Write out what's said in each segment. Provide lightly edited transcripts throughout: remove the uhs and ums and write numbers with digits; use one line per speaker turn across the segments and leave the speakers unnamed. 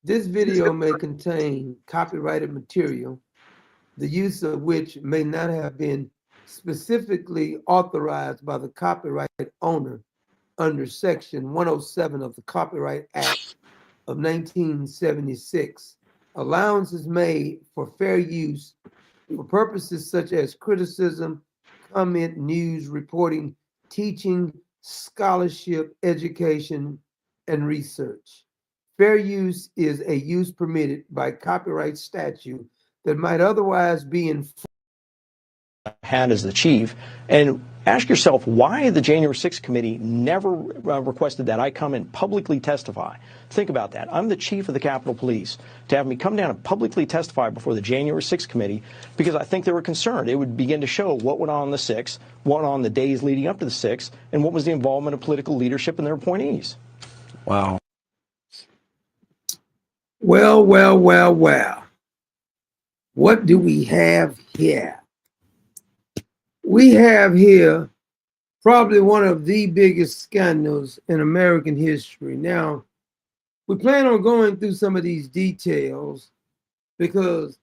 This video may contain copyrighted material, the use of which may not have been specifically authorized by the copyright owner under Section 107 of the Copyright Act of 1976. Allowance is made for fair use for purposes such as criticism, comment, news, reporting, teaching, scholarship, education, and research. Fair use is a use permitted by copyright statute that might otherwise be enforced.
Had as the chief, and ask yourself why the January 6th committee never requested that I come and publicly testify. Think about that. I'm the chief of the Capitol Police. To have me come down and publicly testify before the January 6th committee, because I think they were concerned. It would begin to show what went on the 6th, what went on the days leading up to the 6th, and what was the involvement of political leadership and their appointees.
Wow.
Well, well, well, well. What do we have here? We have here probably one of the biggest scandals in American history. Now, we plan on going through some of these details because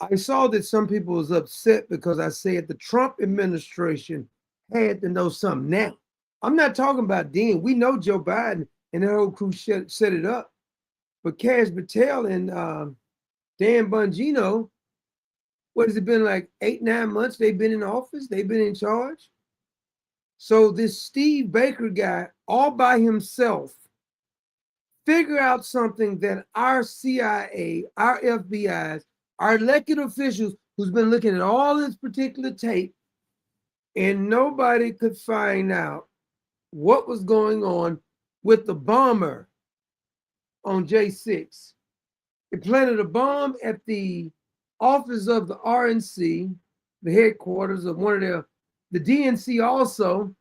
I saw that some people was upset because I said the Trump administration had to know something. Now, I'm not talking about then. We know Joe Biden and that whole crew set it up. But Kash Patel and Dan Bongino, what has it been, like 8-9 months they've been in office? They've been in charge. So this Steve Baker guy, all by himself, figure out something that our CIA, our FBI's, our elected officials who's been looking at all this particular tape, and nobody could find out what was going on with the bomber on J6. It planted a bomb at the office of the RNC, the headquarters of one of the DNC also.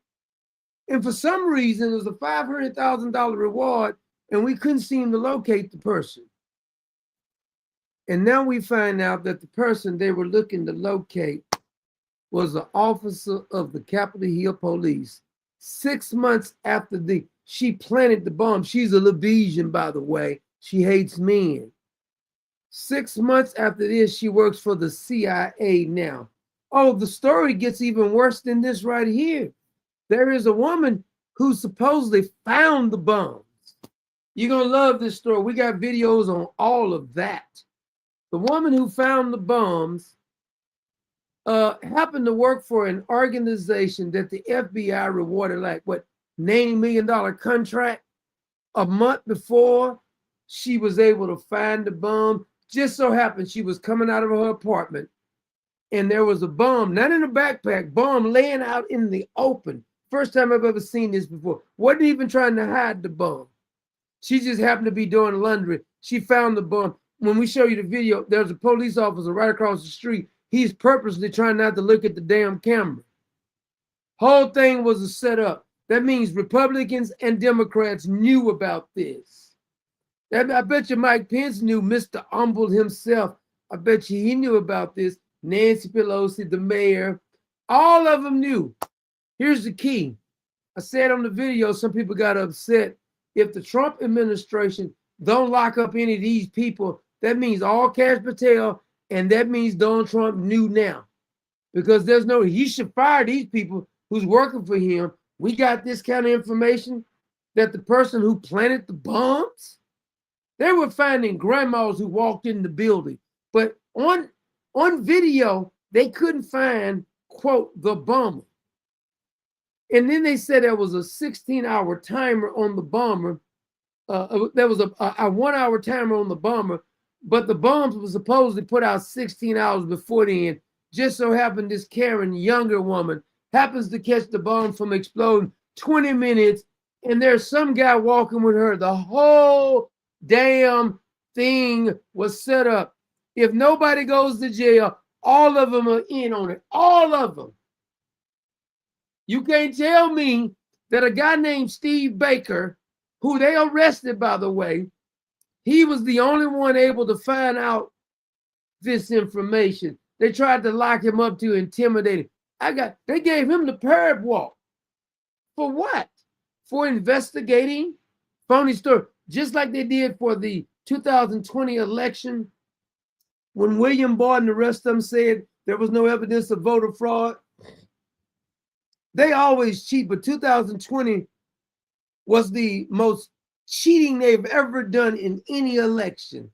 And for some reason, it was a $500,000 reward, and we couldn't seem to locate the person. And now we find out that the person they were looking to locate was an officer of the Capitol Hill Police. 6 months after she planted the bomb. She's a Lebesian, by the way. She hates men. 6 months after this, she works for the CIA now. Oh, the story gets even worse than this right here. There is a woman who supposedly found the bombs. You're going to love this story. We got videos on all of that. The woman who found the bombs happened to work for an organization that the FBI rewarded like, what, $90 million contract. A month before she was able to find the bomb. Just so happened she was coming out of her apartment and there was a bomb, not in a backpack, bomb laying out in the open. First time I've ever seen this before. Wasn't even trying to hide the bomb. She just happened to be doing laundry. She found the bomb. When we show you the video, there's a police officer right across the street. He's purposely trying not to look at the damn camera. Whole thing was a setup. That means Republicans and Democrats knew about this. I bet you Mike Pence knew, Mr. Humble himself. I bet you he knew about this. Nancy Pelosi, the mayor, all of them knew. Here's the key. I said on the video, some people got upset. If the Trump administration don't lock up any of these people, that means all Kash Patel, and that means Donald Trump knew now. Because he should fire these people who's working for him. We got this kind of information that the person who planted the bombs, they were finding grandmas who walked in the building. But on video, they couldn't find, quote, the bomber. And then they said there was a 16-hour timer on the bomber. There was a 1-hour timer on the bomber, but the bombs were supposedly put out 16 hours before then. Just so happened this Karen, younger woman, happens to catch the bomb from exploding 20 minutes, and there's some guy walking with her. The whole damn thing was set up. If nobody goes to jail, all of them are in on it. All of them. You can't tell me that a guy named Steve Baker, who they arrested, by the way, he was the only one able to find out this information. They tried to lock him up to intimidate him. They gave him the parrot walk. For what? For investigating phony story. Just like they did for the 2020 election, when William Barr and the rest of them said there was no evidence of voter fraud, they always cheat, but 2020 was the most cheating they've ever done in any election.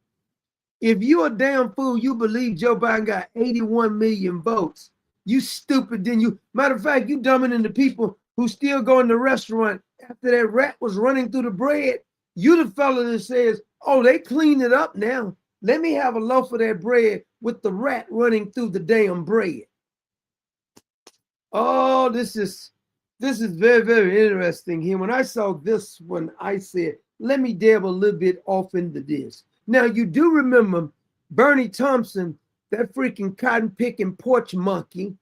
If you a damn fool, you believe Joe Biden got 81 million votes. You stupid, then you. Matter of fact, you dumbing than the people who still go in the restaurant after that rat was running through the bread. You the fella that says, oh, they cleaned it up now. Let me have a loaf of that bread with the rat running through the damn bread. Oh, this is very, very interesting here. When I saw this one, I said, let me dab a little bit off into this. Now, you do remember Bernie Thompson, that freaking cotton picking porch monkey.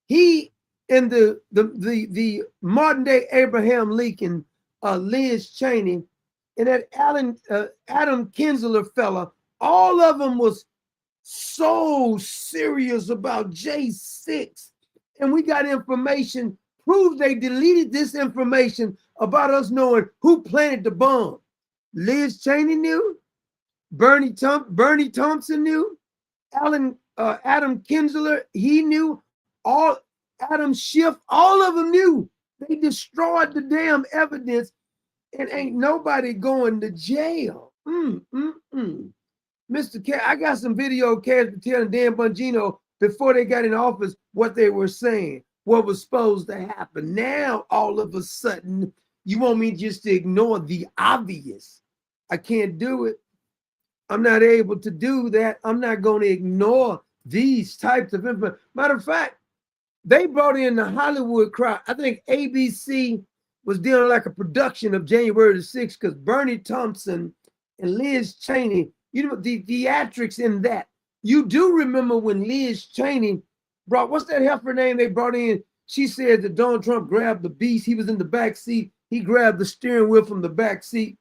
He and the modern day Abraham Lincoln, Liz Cheney, and that Adam Kinzinger fella, all of them was so serious about J6. And we got information, proves they deleted this information about us knowing who planted the bomb. Liz Cheney knew, Bernie Thompson knew, Adam Kinzinger, he knew, Adam Schiff, all of them knew. They destroyed the damn evidence and ain't nobody going to jail. Mr. Cash, I got some video Cash Patel and Dan Bongino before they got in office what they were saying, what was supposed to happen. Now, all of a sudden, you want me just to ignore the obvious. I can't do it. I'm not able to do that. I'm not going to ignore these types of information. Matter of fact, they brought in the Hollywood crowd. I think ABC was doing like a production of January the 6th because Bernie Thompson and Liz Cheney, you know, the theatrics in that. You do remember when Liz Cheney brought, what's that heifer name they brought in? She said that Donald Trump grabbed the beast. He was in the back seat. He grabbed the steering wheel from the back seat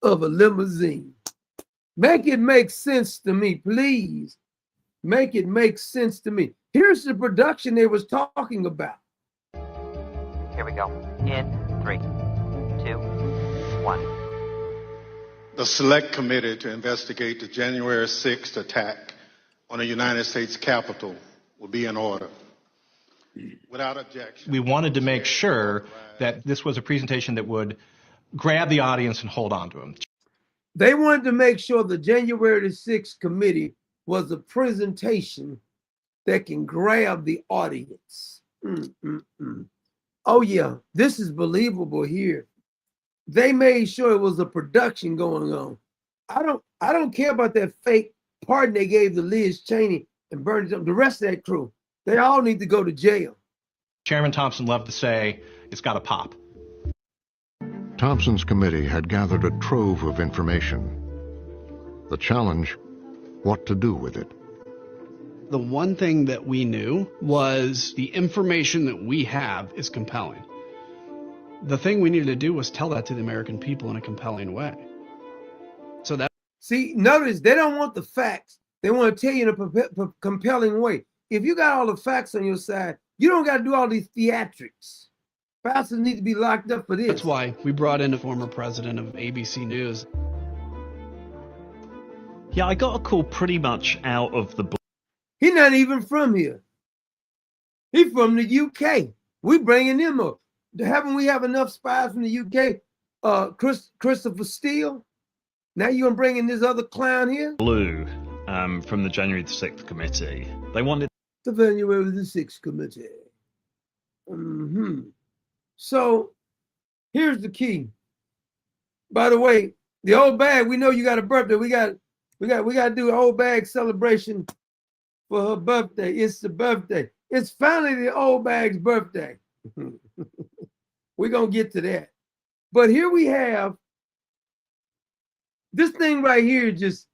of a limousine. Make it make sense to me, please. Make it make sense to me. Here's the production they was talking about.
Here we go. In 3, 2, 1.
The Select Committee to investigate the January 6th attack on the United States Capitol will be in order. Without objection.
We wanted to make sure that this was a presentation that would grab the audience and hold on to them.
They wanted to make sure the January 6th committee was a presentation that can grab the audience. Oh yeah, this is believable here. They made sure it was a production going on. I don't care about that fake pardon they gave to Liz Cheney and Bernie Thompson. The rest of that crew, they all need to go to jail.
Chairman Thompson loved to say, it's got to pop.
Thompson's committee had gathered a trove of information. The challenge, what to do with it.
The one thing that we knew was the information that we have is compelling. The thing we needed to do was tell that to the American people in a compelling way. So that.
See, notice they don't want the facts. They want to tell you in a compelling way. If you got all the facts on your side, you don't got to do all these theatrics. Pastors need to be locked up for this.
That's why we brought in a former president of ABC News.
Yeah, I got a call pretty much out of the blue.
He's not even from here. He's from the UK. We bringing him up. Haven't we have enough spies from the UK? Christopher Steele. Now you gonna bring in this other clown here?
Blue, from the January the 6th committee. They wanted
the January the 6th committee. So here's the key. By the way, the old bag. We know you got a birthday. We got to do an old bag celebration for her birthday. It's the birthday. It's finally the old bag's birthday. We're gonna get to that. But here we have this thing right here. This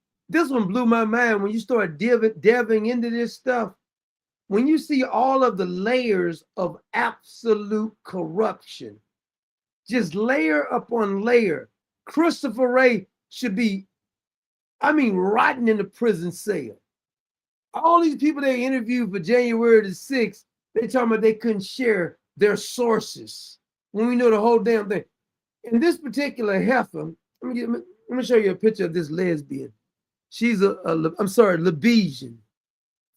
one blew my mind when you start delving into this stuff. When you see all of the layers of absolute corruption, just layer upon layer, Christopher Wray should be, rotting in the prison cell. All these people they interviewed for January the 6th, they talking about they couldn't share their sources when we know the whole damn thing. In this particular heifer, let Let me show you a picture of this lesbian. She's I'm sorry, Lebesian.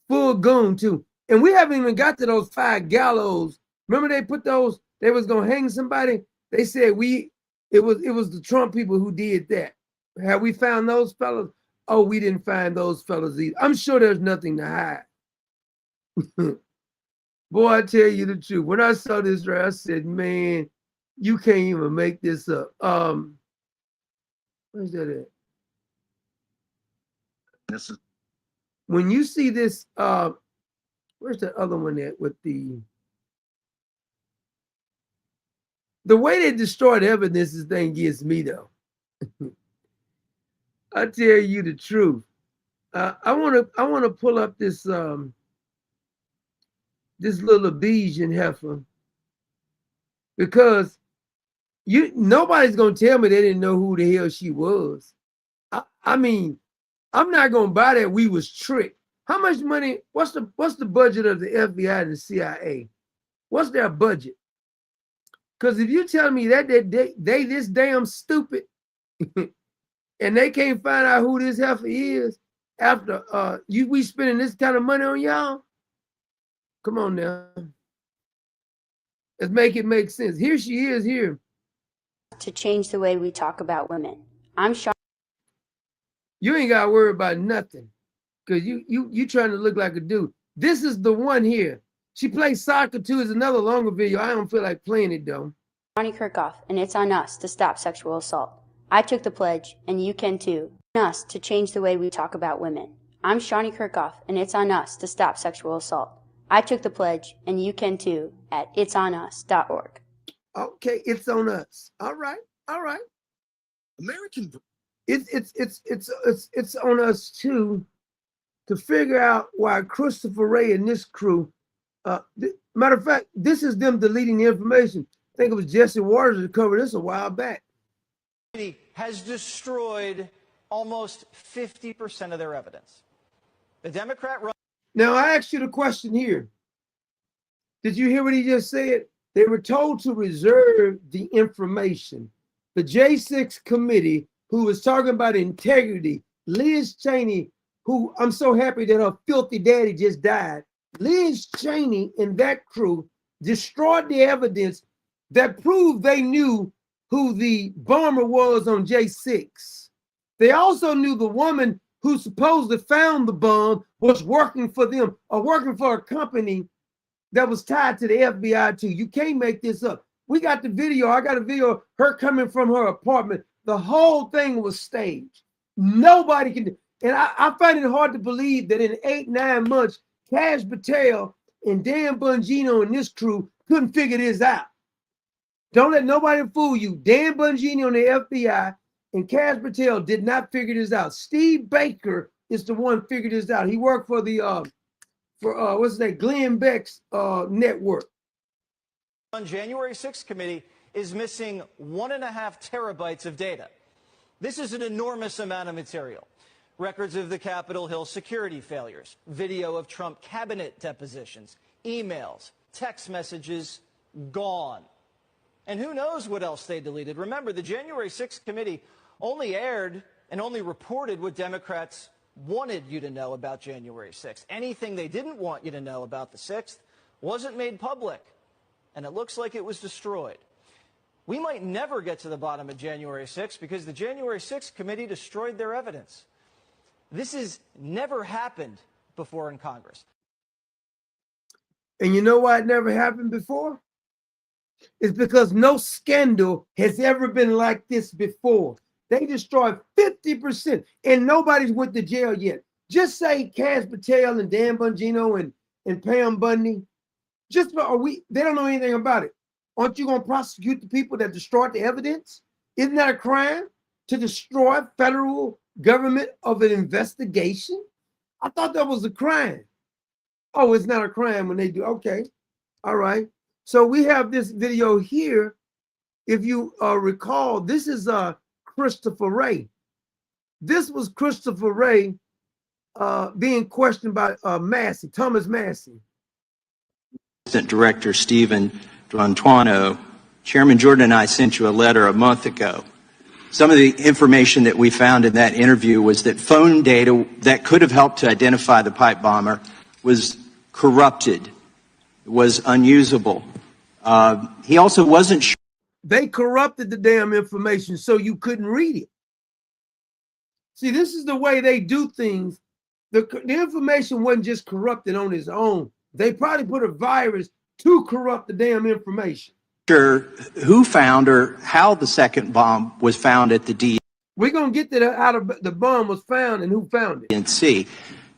Full goon too. And we haven't even got to those 5 gallows. Remember they put those, they was gonna hang somebody? They said it was the Trump people who did that. Have we found those fellas? Oh, we didn't find those fellas either. I'm sure there's nothing to hide. Boy, I tell you the truth. When I saw this, right, I said, man, you can't even make this up. Where's that at? When you see this, where's the other one at with the way they destroyed evidence, this thing gets me though. I tell you the truth. I wanna pull up this this little Lebesian heifer, because nobody's gonna tell me they didn't know who the hell she was. I mean, I'm not gonna buy that we was tricked. How much money? What's the budget of the FBI and the CIA? What's their budget? Because if you tell me that they this damn stupid and they can't find out who this heifer is after we spending this kind of money on y'all, come on now. Let's make it make sense. Here she is here.
To change the way we talk about women. I'm Shawnee.
You ain't got to worry about nothing, because you trying to look like a dude. This is the one here. She plays soccer too. Is another longer video. I don't feel like playing it though.
Shawnee Kirkhoff, and it's on us to stop sexual assault. I took the pledge, and you can too. On us to change the way we talk about women. I'm Shawnee Kirkhoff, and it's on us to stop sexual assault. I took the pledge, and you can too, at itsonus.org.
Okay, it's on us. All right. American. It's on us too, to figure out why Christopher Wray and this crew. Matter of fact, this is them deleting the information. I think it was Jesse Waters that covered this a while back.
Has destroyed almost 50% of their evidence. The Democrat run.
Now I asked you the question here. Did you hear what he just said? They were told to reserve the information. The J6 committee, who was talking about integrity, Liz Cheney, who I'm so happy that her filthy daddy just died. Liz Cheney and that crew destroyed the evidence that proved they knew who the bomber was on J6. They also knew the woman who supposedly found the bomb was working for them or working for a company that was tied to the FBI too. You can't make this up. We got the video. I got a video of her coming from her apartment. The whole thing was staged. Nobody can. And I find it hard to believe that in 8-9 months, Kash Patel and Dan Bongino and this crew couldn't figure this out. Don't let nobody fool you. Dan Bongino and the FBI and Kash Patel did not figure this out. Steve Baker is the one figured this out. He worked for the what's that, Glenn Beck's network.
On January 6th committee is missing 1.5 terabytes of data. This is an enormous amount of material. Records of the Capitol Hill security failures, video of Trump cabinet depositions, emails, text messages, gone. And who knows what else they deleted. Remember, the January 6th committee only aired and only reported what Democrats wanted you to know about January 6th. Anything they didn't want you to know about the 6th wasn't made public, and it looks like it was destroyed. We might never get to the bottom of January 6th because the January 6th committee destroyed their evidence. This has never happened before in Congress.
And you know why it never happened before? It's because no scandal has ever been like this before. They destroyed 50% and nobody's went to jail yet. Just say Kash Patel and Dan Bongino and Pam Bundy. They don't know anything about it. Aren't you going to prosecute the people that destroyed the evidence? Isn't that a crime to destroy federal government of an investigation? I thought that was a crime. Oh, it's not a crime when they do. Okay. All right. So we have this video here. If you recall, this is Christopher Wray. This was Christopher Wray being questioned by Massey, Thomas Massey.
Assistant Director Stephen D'Antuono, Chairman Jordan and I sent you a letter a month ago Some of the information that we found in that interview was that phone data that could have helped to identify the pipe bomber was corrupted, was unusable. He also wasn't sure.
They corrupted the damn information so you couldn't read it. See, this is the way they do things. The information wasn't just corrupted on its own. They probably put a virus to corrupt the damn information.
Sure who found or how the second bomb was found at the DNC.
We're going to get to how the bomb was found and who found it.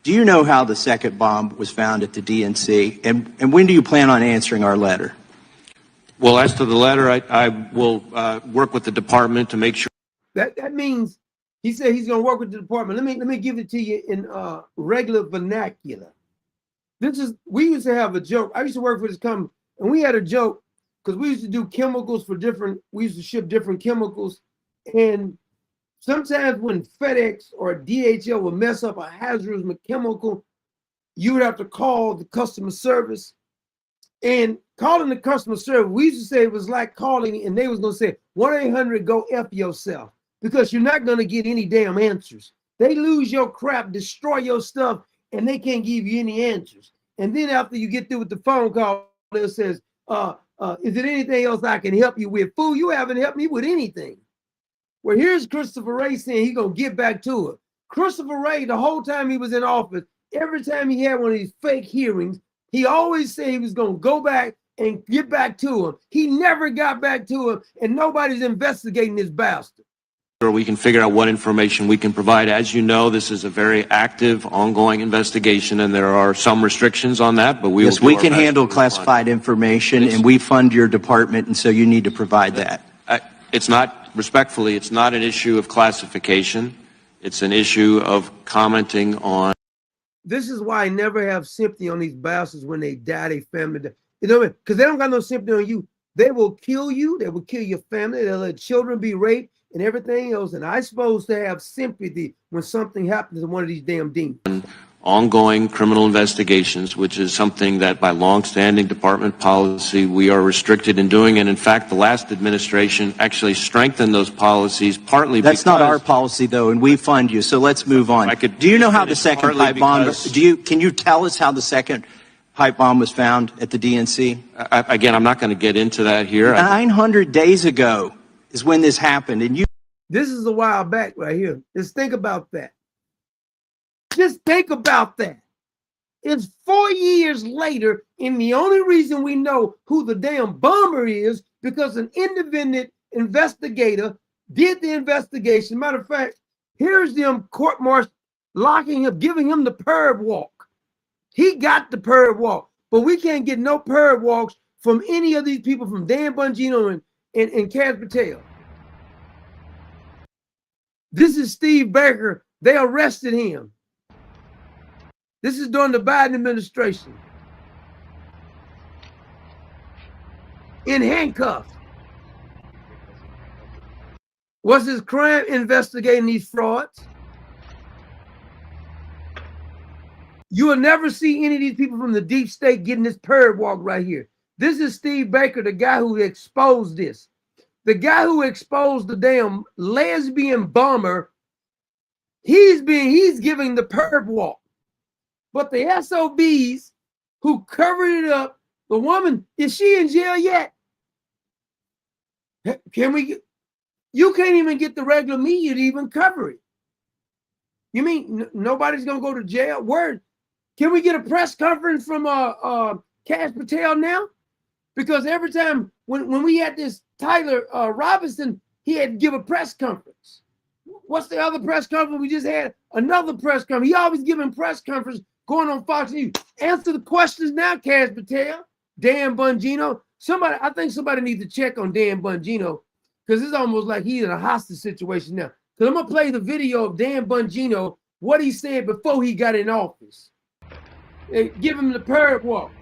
Do you know how the second bomb was found at the DNC? And when do you plan on answering our letter?
Well, as to the letter, I will work with the department to make sure.
That means he said he's going to work with the department. Let me give it to you in regular vernacular. We used to have a joke. I used to work for this company, and we had a joke because we used to do chemicals for we used to ship different chemicals. And sometimes when FedEx or DHL would mess up a hazardous chemical, you would have to call the customer service. And calling the customer service, we used to say it was like calling, and they was going to say, 1-800-GO-F-YOURSELF, because you're not going to get any damn answers. They lose your crap, destroy your stuff, and they can't give you any answers. And then after you get through with the phone call, it says, is there anything else I can help you with? Fool, you haven't helped me with anything. Well, here's Christopher Wray saying he's going to get back to it. Christopher Wray, the whole time he was in office, every time he had one of these fake hearings, he always said he was going to go back and get back to him. He never got back to him, and nobody's investigating this bastard.
We can figure out what information we can provide. As you know, this is a very active, ongoing investigation, and there are some restrictions on that, but
yes, we can handle classified information, and we fund your department, and so you need to provide that.
It's not, respectfully, it's not an issue of classification. It's an issue of commenting on.
This is why I never have sympathy on these bastards when they die, their family die. You know what I mean? Because they don't got no sympathy on you. They will kill you. They will kill your family. They'll let children be raped and everything else. And I'm supposed to have sympathy when something happens to one of these damn demons.
Ongoing criminal investigations, which is something that by longstanding department policy we are restricted in doing. And in fact, the last administration actually strengthened those policies partly because...
That's not our policy, though, and we fund you. So let's move on. Do you know how the second pipe bomb... Can you tell us how the second pipe bomb was found at the DNC?
Again, I'm not going to get into that here.
900 days ago is when this happened, and you...
This is a while back right here. Just think about that. Just think about that. It's 4 years later, and the only reason we know who the damn bomber is because an independent investigator did the investigation. Matter of fact, here's them court-martial locking him, giving him the perv walk. He got the perv walk, but we can't get no perv walks from any of these people, from Dan Bongino and Kaz Patel. This is Steve Baker. They arrested him. This is during the Biden administration. In handcuffs. What's his crime? Investigating these frauds. You will never see any of these people from the deep state getting this perv walk right here. This is Steve Baker, the guy who exposed this. The guy who exposed the damn lesbian bomber. He's giving the perv walk. But the SOBs who covered it up, the woman, is she in jail yet? You can't even get the regular media to even cover it. You mean nobody's gonna go to jail? Word. Can we get a press conference from Kaz Patel now? Because every time when we had this Tyler Robinson, he had to give a press conference. What's the other press conference? We just had another press conference. He always giving press conference going on Fox News. Answer the questions now, Kaz Patel, Dan Bongino. I think somebody needs to check on Dan Bongino because it's almost like he's in a hostage situation now. Because I'm going to play the video of Dan Bongino, what he said before he got in office. Give him the perv walk.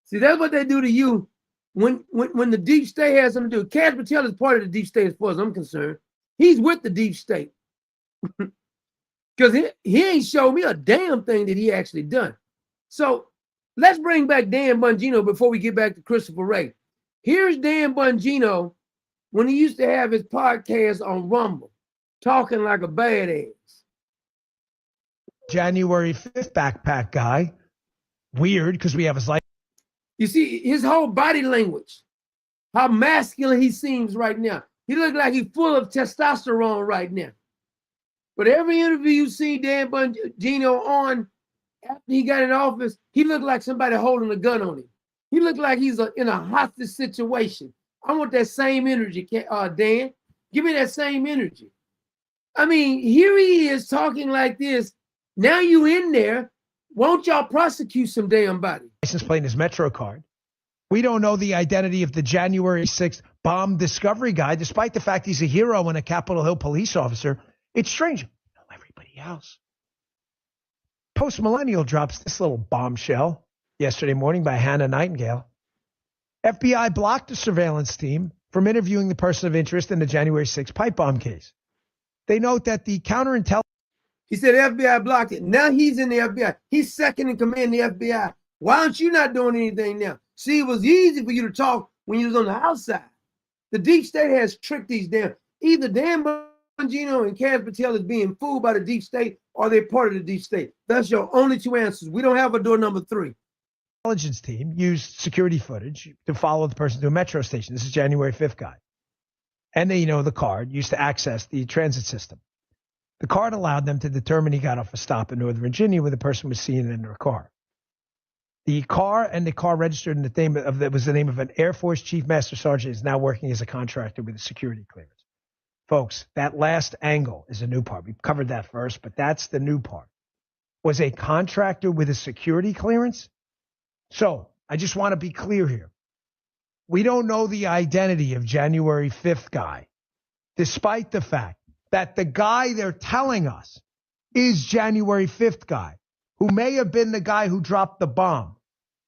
See, that's what they do to you when the deep state has something to do. Kaz Patel is part of the deep state as far as I'm concerned. He's with the deep state. Because he ain't showed me a damn thing that he actually done. So let's bring back Dan Bongino before we get back to Christopher Wray. Here's Dan Bongino when he used to have his podcast on Rumble, talking like a badass.
January 5th backpack guy. Weird, because we have his life.
You see his whole body language, how masculine he seems right now. He looks like he's full of testosterone right now. But every interview you see Dan Bongino on after he got in office, he looked like somebody holding a gun on him. He looked like he's in a hostage situation. I want that same energy, Dan. Give me that same energy. I mean, here he is talking like this. Now you in there. Won't y'all prosecute some damn body?
License plate in his Metro card. We don't know the identity of the January 6th bomb discovery guy, despite the fact he's a hero and a Capitol Hill police officer. It's strange. We know everybody else. Post Millennial drops this little bombshell yesterday morning by Hannah Nightingale. FBI blocked the surveillance team from interviewing the person of interest in the January 6th pipe bomb case. They note that the counterintelligence.
He said FBI blocked it. Now he's in the FBI. He's second in command in the FBI. Why aren't you not doing anything now? See, it was easy for you to talk when you was on the outside. The deep state has tricked these damn. Either Dan Bongino and Kaz Patel is being fooled by the deep state, or they're part of the deep state. That's your only two answers. We don't have a door number 3.
Intelligence team used security footage to follow the person to a metro station. This is January 5th guy. And they, the card used to access the transit system. The card allowed them to determine he got off a stop in Northern Virginia where the person was seen in their car. The car and the car registered in the name of that was the name of an Air Force Chief Master Sergeant is now working as a contractor with a security clearance. Folks, that last angle is a new part. We covered that first, but that's the new part. Was a contractor with a security clearance? So I just want to be clear here. We don't know the identity of January 5th guy, despite the fact that the guy they're telling us is January 5th guy, who may have been the guy who dropped the bomb,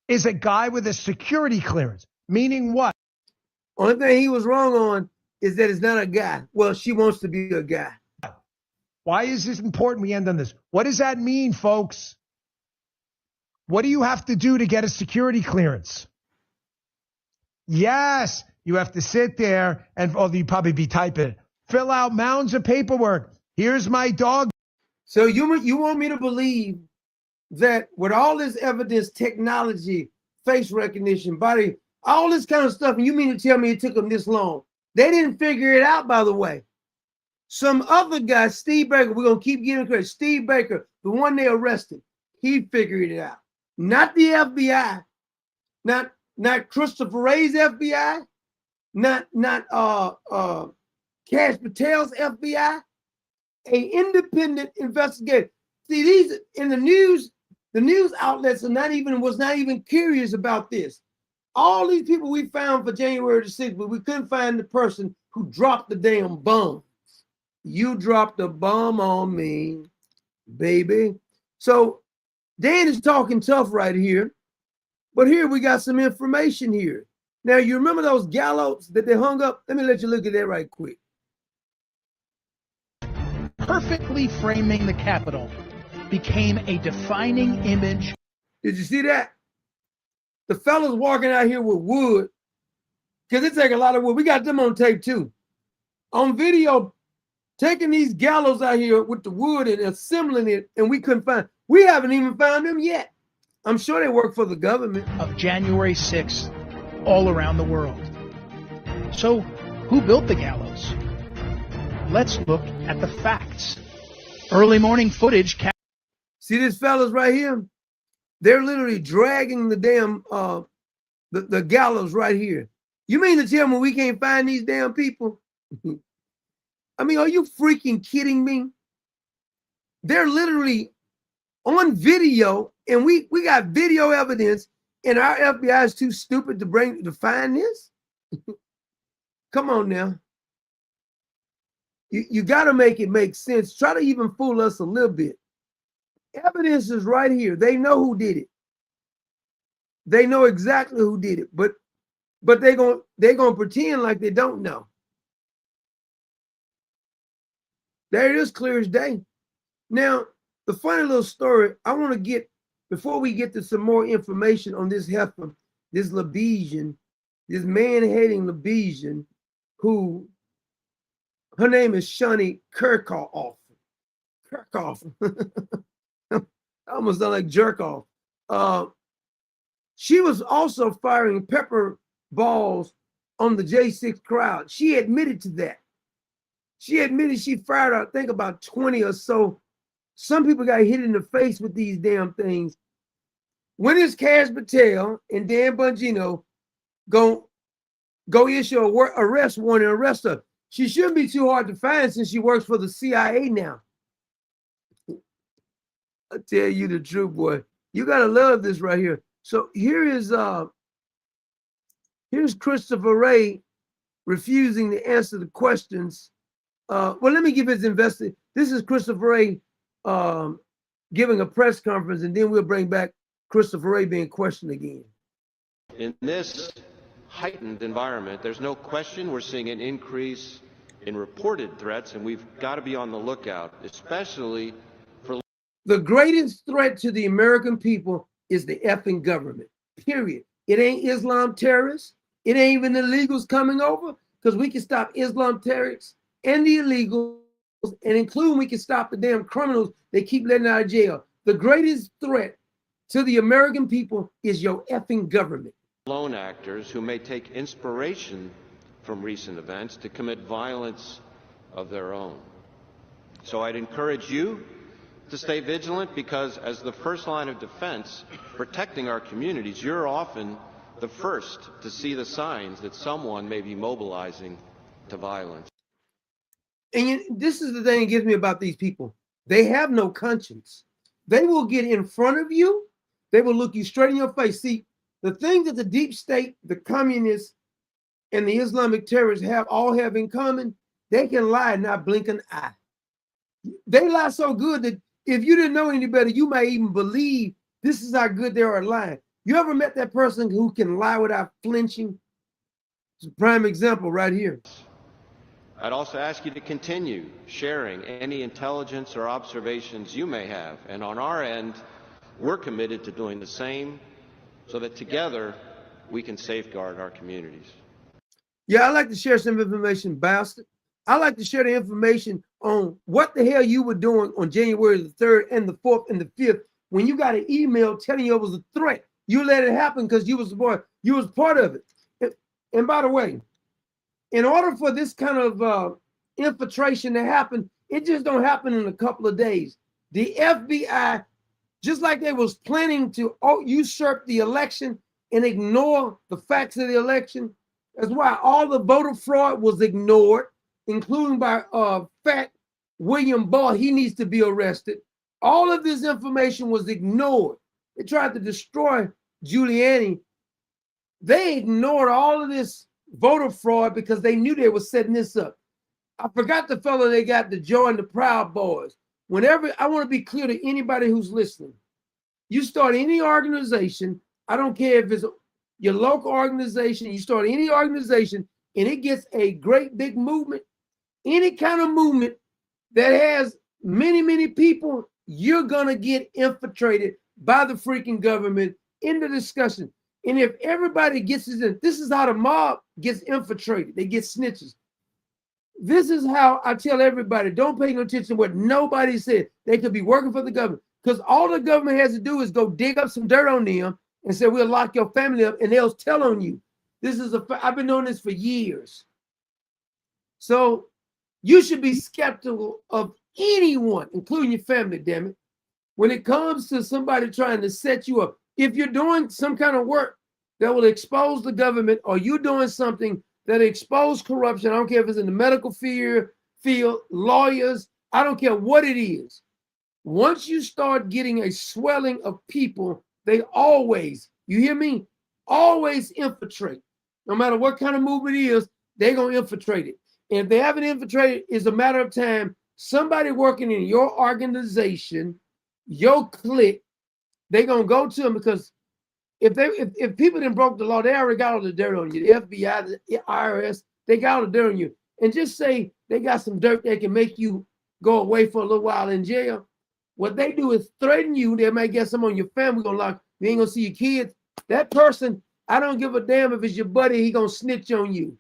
is a guy with a security clearance. Meaning what?
Only thing he was wrong on is that it's not a guy. Well, she wants to be a guy.
Why is this important? We end on this. What does that mean, folks? What do you have to do to get a security clearance? Yes, you have to sit there and, you'd probably be typing it. Fill out mounds of paperwork. Here's my dog.
So you want me to believe that with all this evidence, technology, face recognition, body, all this kind of stuff, and you mean to tell me it took them this long? They didn't figure it out, by the way. Some other guy, Steve Baker, we're going to keep giving credit. Steve Baker, the one they arrested, he figured it out. Not the FBI, not Christopher Wray's FBI, not Kaz Patel's FBI, a independent investigator. See, these in the news outlets was not even curious about this. All these people we found for January the 6th, but we couldn't find the person who dropped the damn bombs. You dropped a bomb on me, baby. So Dan is talking tough right here, but here we got some information here. Now, you remember those gallows that they hung up? Let me let you look at that right quick.
Perfectly framing the Capitol became a defining image.
Did you see that? The fellas walking out here with wood, because it take a lot of wood. We got them on tape too. On video, taking these gallows out here with the wood and assembling it, and we couldn't find. We haven't even found them yet. I'm sure they work for the government.
Of January 6th all around the world. So, who built the gallows? Let's look at the facts. Early morning footage.
See this fellas right here? They're literally dragging the damn the gallows right here. You mean to tell me we can't find these damn people? I mean, are you freaking kidding me? They're literally on video, and we got video evidence, and our FBI is too stupid to find this? Come on now. You got to make it make sense. Try to even fool us a little bit. Evidence is right here. They know who did it. They know exactly who did it, but they're gonna pretend like they don't know. There it is, clear as day. Now, the funny little story I want to get before we get to some more information on this heifer, this Lebesian, this man-hating Lebesian, who her name is Shani Kirkhoff. Kirkhoff. I almost sound like jerk off. She was also firing pepper balls on the J6 crowd. She admitted to that. She admitted she fired, I think, about 20 or so. Some people got hit in the face with these damn things. When is Kash Patel and Dan Bongino go issue a arrest warrant and arrest her? She shouldn't be too hard to find since she works for the CIA now. I tell you the truth, boy. You gotta love this right here. So here's Christopher Wray refusing to answer the questions. Well, let me give his investor. This is Christopher Wray giving a press conference, and then we'll bring back Christopher Wray being questioned again.
In this heightened environment, there's no question we're seeing an increase in reported threats, and we've got to be on the lookout, especially for...
The greatest threat to the American people is the effing government, period. It ain't Islam terrorists. It ain't even the illegals coming over, because we can stop Islam terrorists and the illegals, and including we can stop the damn criminals they keep letting out of jail. The greatest threat to the American people is your effing government.
Lone actors who may take inspiration from recent events to commit violence of their own. So I'd encourage you to stay vigilant, because as the first line of defense, protecting our communities, you're often the first to see the signs that someone may be mobilizing to violence.
And this is the thing that gets me about these people. They have no conscience. They will get in front of you. They will look you straight in your face. See, the thing that the deep state, the communists, and the Islamic terrorists all have in common, they can lie and not blink an eye. They lie so good that if you didn't know any better, you might even believe this is how good they are at lying. You ever met that person who can lie without flinching? It's a prime example right here.
I'd also ask you to continue sharing any intelligence or observations you may have. And on our end, we're committed to doing the same so that together we can safeguard our communities.
Yeah, I'd like to share some information, bastard. I'd like to share the information on what the hell you were doing on January the 3rd and the 4th and the 5th when you got an email telling you it was a threat. You let it happen because you was part of it. And by the way, in order for this kind of infiltration to happen, it just don't happen in a couple of days. The FBI, just like they was planning to usurp the election and ignore the facts of the election, that's why all the voter fraud was ignored, including by fat William Barr. He needs to be arrested. All of this information was ignored. They tried to destroy Giuliani. They ignored all of this voter fraud because they knew they were setting this up. I forgot the fellow they got to join the Proud Boys. Whenever, I want to be clear to anybody who's listening, you start any organization, I don't care if it's your local organization, you start any organization and it gets a great big movement, any kind of movement that has many, many people, you're going to get infiltrated by the freaking government in the discussion. And if everybody gets it, this is how the mob gets infiltrated. They get snitches. This is how I tell everybody, don't pay no attention to what nobody said. They could be working for the government, because all the government has to do is go dig up some dirt on them and say, we'll lock your family up, and they'll tell on you. I've been doing this for years. So you should be skeptical of anyone, including your family, damn it. When it comes to somebody trying to set you up, if you're doing some kind of work that will expose the government, or you're doing something that expose corruption, I don't care if it's in the medical field, lawyers, I don't care what it is. Once you start getting a swelling of people, they always, you hear me, always infiltrate. No matter what kind of movement it is, they're going to infiltrate it. And if they haven't infiltrated, it's a matter of time. Somebody working in your organization, your clique, they're going to go to them, because if people didn't broke the law, they already got all the dirt on you. The FBI, the IRS, they got all the dirt on you. And just say they got some dirt that can make you go away for a little while in jail. What they do is threaten you. They might get some on your family, gonna lock, you ain't gonna see your kids. That person, I don't give a damn if it's your buddy, he gonna snitch on you.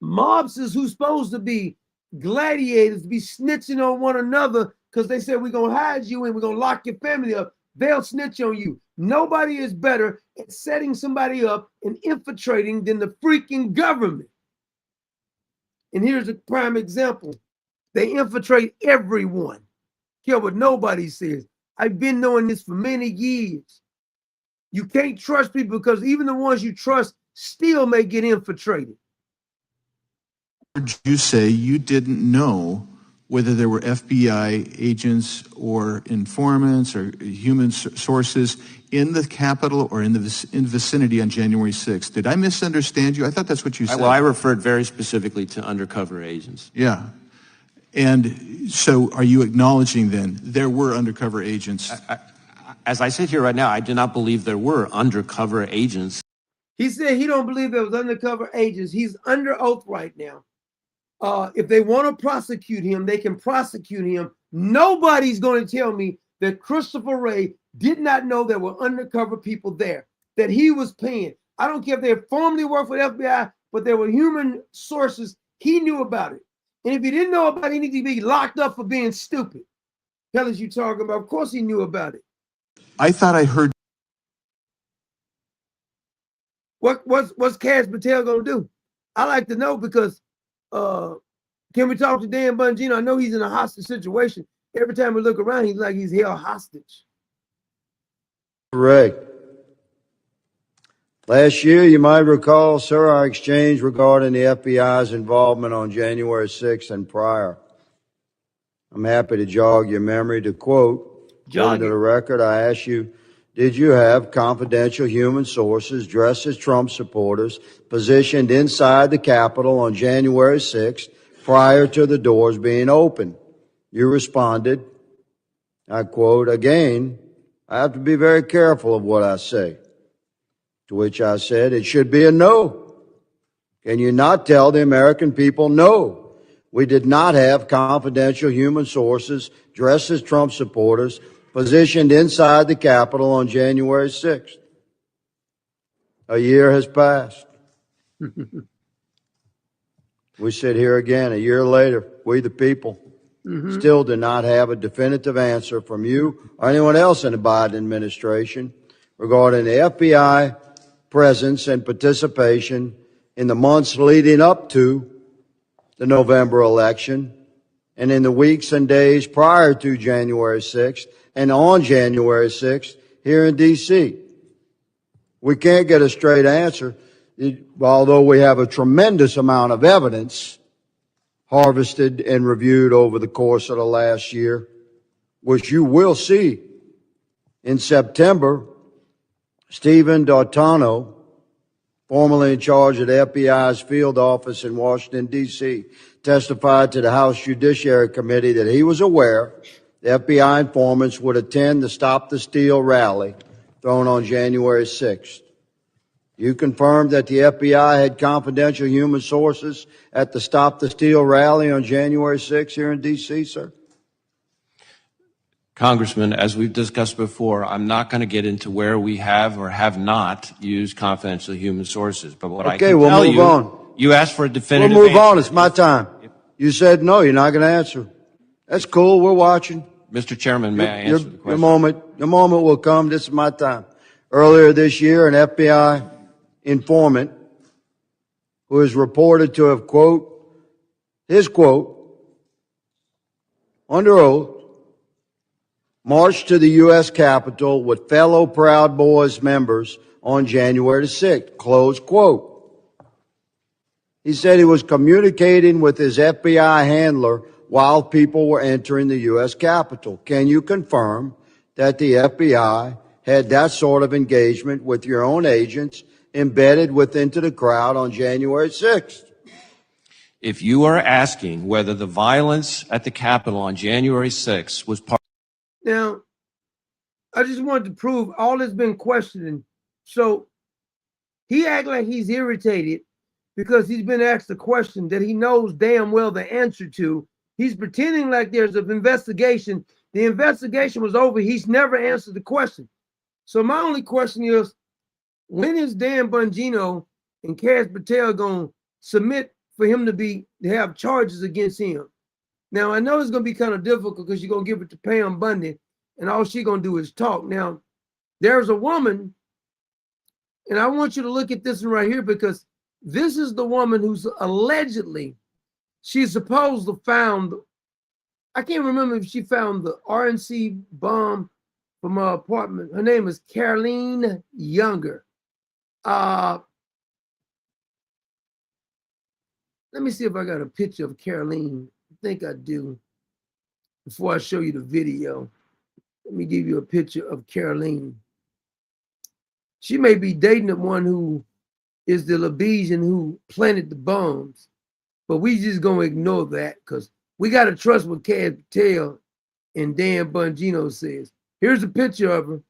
Mobsters who's supposed to be gladiators be snitching on one another because they said we're gonna hide you and we're gonna lock your family up. They'll snitch on you. Nobody is better at setting somebody up and infiltrating than the freaking government. And here's a prime example. They infiltrate everyone. Care what nobody says. I've been knowing this for many years. You can't trust people because even the ones you trust still may get infiltrated.
You say you didn't know whether there were FBI agents or informants or human sources in the Capitol or in the vicinity on January 6th. Did I misunderstand you? I thought that's what you said.
Well, I referred very specifically to undercover agents.
Yeah. And so are you acknowledging then there were undercover agents?
As I sit here right now, I do not believe there were undercover agents.
He said he don't believe there was undercover agents. He's under oath right now. If they want to prosecute him, they can prosecute him. Nobody's going to tell me that Christopher Wray did not know there were undercover people there, that he was paying. I don't care if they formerly worked for the FBI, but there were human sources. He knew about it. And if he didn't know about it, he needs to be locked up for being stupid. Hell is you talking about? Of course he knew about it.
I thought I heard.
What's Cash Patel gonna do? I like to know because can we talk to Dan Bongino? I know he's in a hostage situation. Every time we look around, he's like he's held hostage.
Correct. Last year, you might recall, sir, our exchange regarding the FBI's involvement on January 6th and prior. I'm happy to jog your memory to quote, according to the record, I asked you, did you have confidential human sources dressed as Trump supporters positioned inside the Capitol on January 6th prior to the doors being opened? You responded, I quote, again, I have to be very careful of what I say. To which I said, it should be a no. Can you not tell the American people no? We did not have confidential human sources dressed as Trump supporters positioned inside the Capitol on January 6th. A year has passed. We sit here again a year later, we the people, still do not have a definitive answer from you or anyone else in the Biden administration regarding the FBI presence and participation in the months leading up to the November election and in the weeks and days prior to January 6th and on January 6th here in D.C. We can't get a straight answer, although we have a tremendous amount of evidence harvested and reviewed over the course of the last year, which you will see. In September, Stephen D'Artano, formerly in charge of the FBI's field office in Washington, D.C., testified to the House Judiciary Committee that he was aware the FBI informants would attend the Stop the Steal rally thrown on January 6th. You confirmed that the FBI had confidential human sources at the Stop the Steal rally on January 6th here in D.C., sir?
Congressman, as we've discussed before, I'm not going to get into where we have or have not used confidential human sources. But what I can
we'll
tell
move
you,
on.
You asked for a definitive
We'll move
answer.
on. It's my time. You said no, you're not going to answer. That's cool. We're watching.
Mr. Chairman, may I answer the question?
Your moment will come. This is my time. Earlier this year, an FBI informant who is reported to have, quote, his quote, under oath, marched to the U.S. Capitol with fellow Proud Boys members on January 6th, close quote. He said he was communicating with his FBI handler while people were entering the U.S. Capitol. Can you confirm that the FBI had that sort of engagement with your own agents embedded into the crowd on January 6th?
If you are asking whether the violence at the Capitol on January 6th was part.
Now, I just wanted to prove all has been questioning. So he act like he's irritated because he's been asked a question that he knows damn well the answer to. He's pretending like there's an investigation The investigation was over. He's never answered the question. So my only question is, when is Dan Bongino and Kash Patel going to submit for him to have charges against him? Now, I know it's going to be kind of difficult because you're going to give it to Pam Bundy, and all she's going to do is talk. Now, there's a woman, and I want you to look at this one right here, because this is the woman who's allegedly, she's supposed to found, I can't remember if she found the RNC bomb from her apartment. Her name is Caroline Younger. Let me see if I got a picture of Caroline. I think I do. Before I show you the video, let me give you a picture of Caroline. She may be dating the one who is the Lebesian who planted the bombs, but we just gonna ignore that because we gotta trust what Kash Patel and Dan Bongino says. Here's a picture of her.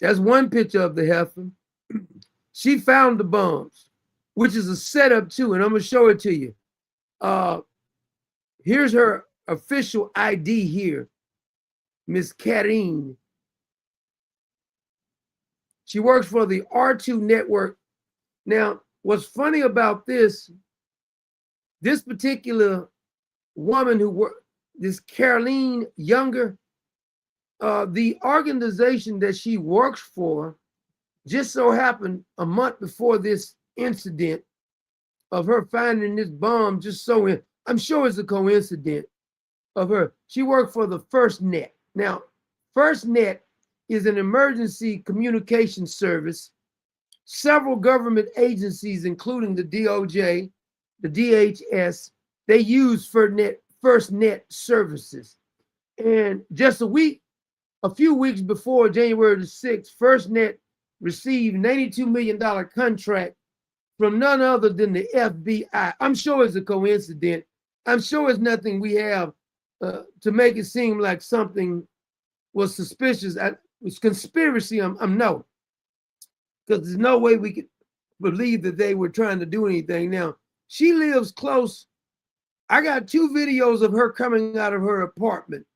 That's one picture of the heifer. She found the bombs, which is a setup too, and I'm gonna show it to you. Here's her official ID here, Miss Karine. She works for the R2 network. Now, what's funny about this particular woman who worked, this Caroline Younger, the organization that she works for just so happened a month before this incident of her finding this bomb, I'm sure it's a coincidence of her. She worked for the FirstNet. Now, FirstNet is an emergency communication service. Several government agencies, including the DOJ, the DHS, they use FirstNet services. And just a few weeks before January the 6th, FirstNet received $92 million contract from none other than the FBI. I'm sure it's a coincidence. I'm sure it's nothing we have to make it seem like something was suspicious. It's conspiracy. I'm no, because there's no way we could believe that they were trying to do anything. Now, she lives close. I got 2 videos of her coming out of her apartment,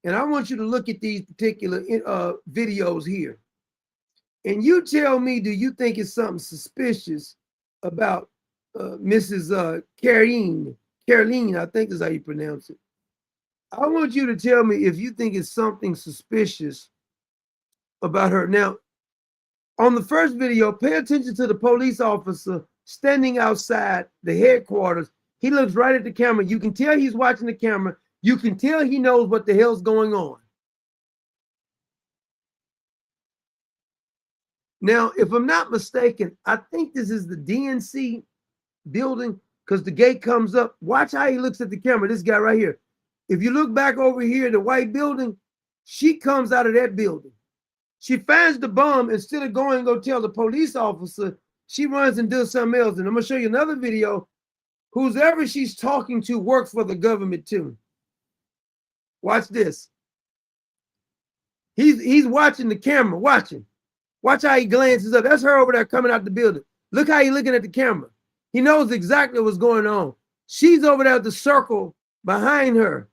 and I want you to look at these particular videos here. And you tell me, do you think it's something suspicious about Mrs. Caroline, I think is how you pronounce it. I want you to tell me if you think it's something suspicious about her. Now, on the first video, pay attention to the police officer standing outside the headquarters. He looks right at the camera. You can tell he's watching the camera. You can tell he knows what the hell's going on. Now, if I'm not mistaken, I think this is the DNC building because the gate comes up. Watch how he looks at the camera, this guy right here. If you look back over here, the white building, she comes out of that building. She finds the bomb. Instead of going and go tell the police officer, she runs and does something else. And I'm going to show you another video. Whoever she's talking to works for the government too. Watch this. He's watching the camera, watching. Watch how he glances up. That's her over there coming out the building. Look how he's looking at the camera. He knows exactly what's going on. She's over there at the circle behind her.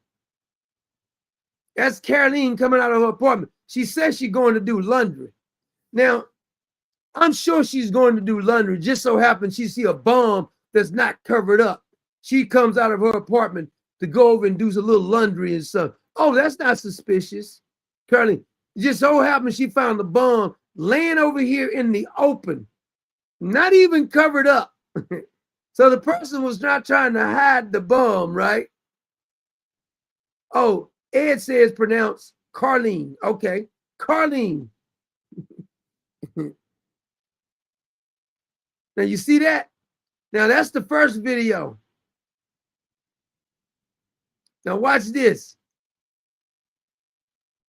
That's Caroline coming out of her apartment. She says she's going to do laundry. Now, I'm sure she's going to do laundry. Just so happens she see a bomb that's not covered up. She comes out of her apartment to go over and do a little laundry and stuff. Oh, that's not suspicious. Caroline, just so happens she found the bomb laying over here in the open, not even covered up. So the person was not trying to hide the bomb, right? Oh, Ed says pronounce Carlene. Okay, Carlene. Now you see that? Now that's the first video. Now watch this.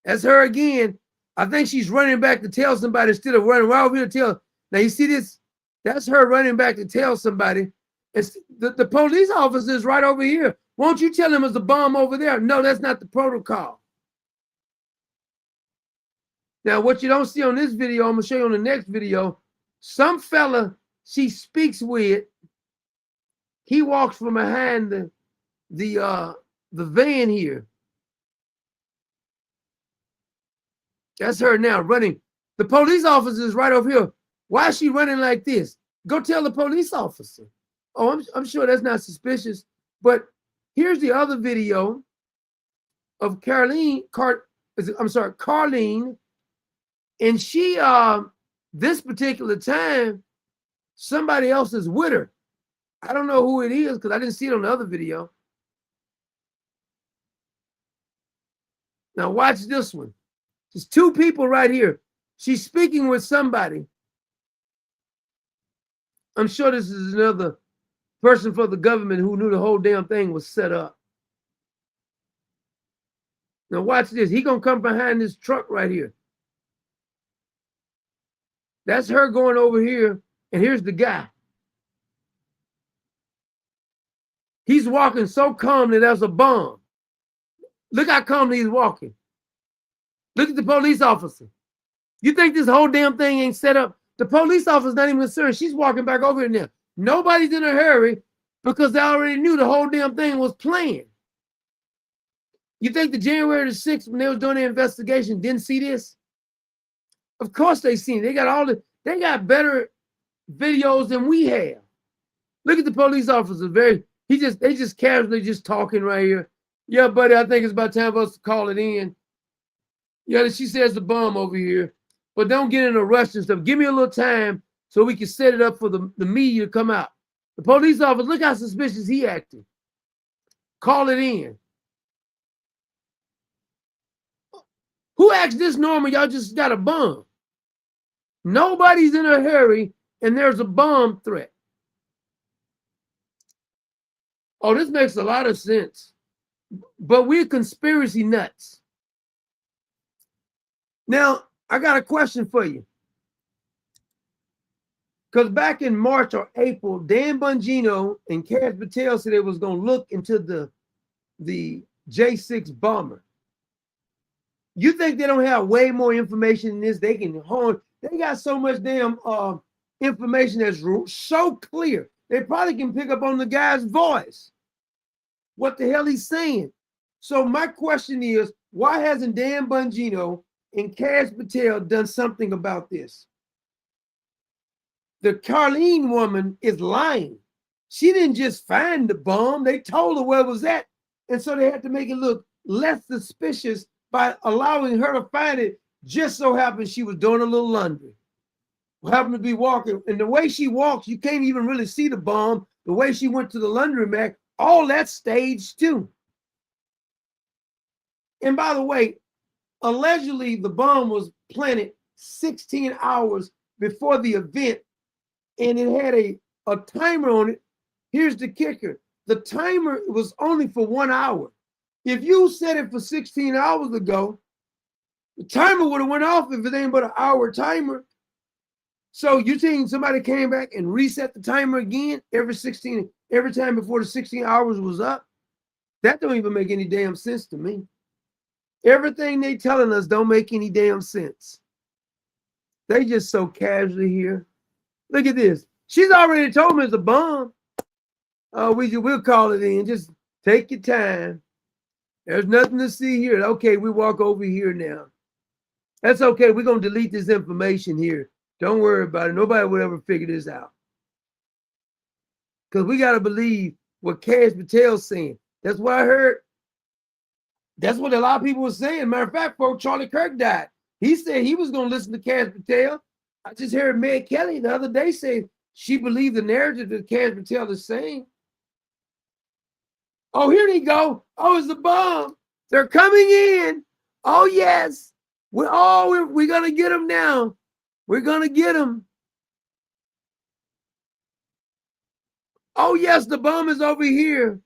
That's her again. I think she's running back to tell somebody instead of running right over here to tell. Now you see this? That's her running back to tell somebody. It's the police officer is right over here. Won't you tell him there's a bomb over there? No, that's not the protocol. Now, what you don't see on this video, I'm gonna show you on the next video. Some fella she speaks with, he walks from behind the van here. That's her now running. The police officer is right over here. Why is she running like this? Go tell the police officer. Oh, I'm sure that's not suspicious. But here's the other video of Carlene, and she this particular time, somebody else is with her. I don't know who it is because I didn't see it on the other video. Now watch this one. There's two people right here. She's speaking with somebody. I'm sure this is another person for the government who knew the whole damn thing was set up. Now watch this. He gonna come behind this truck right here. That's her going over here, and here's the guy. He's walking so calmly, there's a bomb. Look how calmly he's walking. Look at the police officer. You think this whole damn thing ain't set up? The police officer's not even concerned. She's walking back over here now. Nobody's in a hurry because they already knew the whole damn thing was planned. You think the January the 6th, when they was doing their investigation, didn't see this? Of course they seen it. They got better videos than we have. Look at the police officer. They just casually just talking right here. Yeah, buddy, I think it's about time for us to call it in. Yeah, she says the bomb over here. But don't get in a rush and stuff. Give me a little time so we can set it up for the media to come out. The police officer, look how suspicious he acted. Call it in. Who asked this normal? Y'all just got a bomb. Nobody's in a hurry and there's a bomb threat. Oh, this makes a lot of sense. But we're conspiracy nuts. Now, I got a question for you. Because back in March or April, Dan Bongino and Kash Patel said they was going to look into the J6 bomber. You think they don't have way more information than this? They got so much damn information that's so clear. They probably can pick up on the guy's voice. What the hell he's saying. So my question is, why hasn't Dan Bongino and Kash Patel done something about this? The Carlene woman is lying. She didn't just find the bomb. They told her where it was at. And so they had to make it look less suspicious by allowing her to find it. Just so happened she was doing a little laundry. Happened to be walking. And the way she walks, you can't even really see the bomb. The way she went to the laundromat, all that staged too. And by the way, allegedly the bomb was planted 16 hours before the event, and it had a timer on it. Here's the kicker. The timer was only for 1 hour. If you set it for 16 hours ago, the timer would have went off if it ain't but an hour timer. So you think somebody came back and reset the timer again every time before the 16 hours was up? That don't even make any damn sense to me. Everything they telling us don't make any damn sense. They just so casually here. Look at this. She's already told me it's a bomb. We'll call it in. Just take your time. There's nothing to see here. Okay, we walk over here now. That's okay. We're going to delete this information here. Don't worry about it. Nobody would ever figure this out. Because we got to believe what Kash Patel's saying. That's what I heard. That's what a lot of people were saying. Matter of fact, folks, Charlie Kirk died. He said he was going to listen to Kash Patel. I just heard Meg Kelly the other day say she believed the narrative that Kash Patel is saying. Oh, here they go. Oh, it's a bomb. They're coming in. Oh, yes. We're going to get them now. We're going to get them. Oh, yes, the bomb is over here.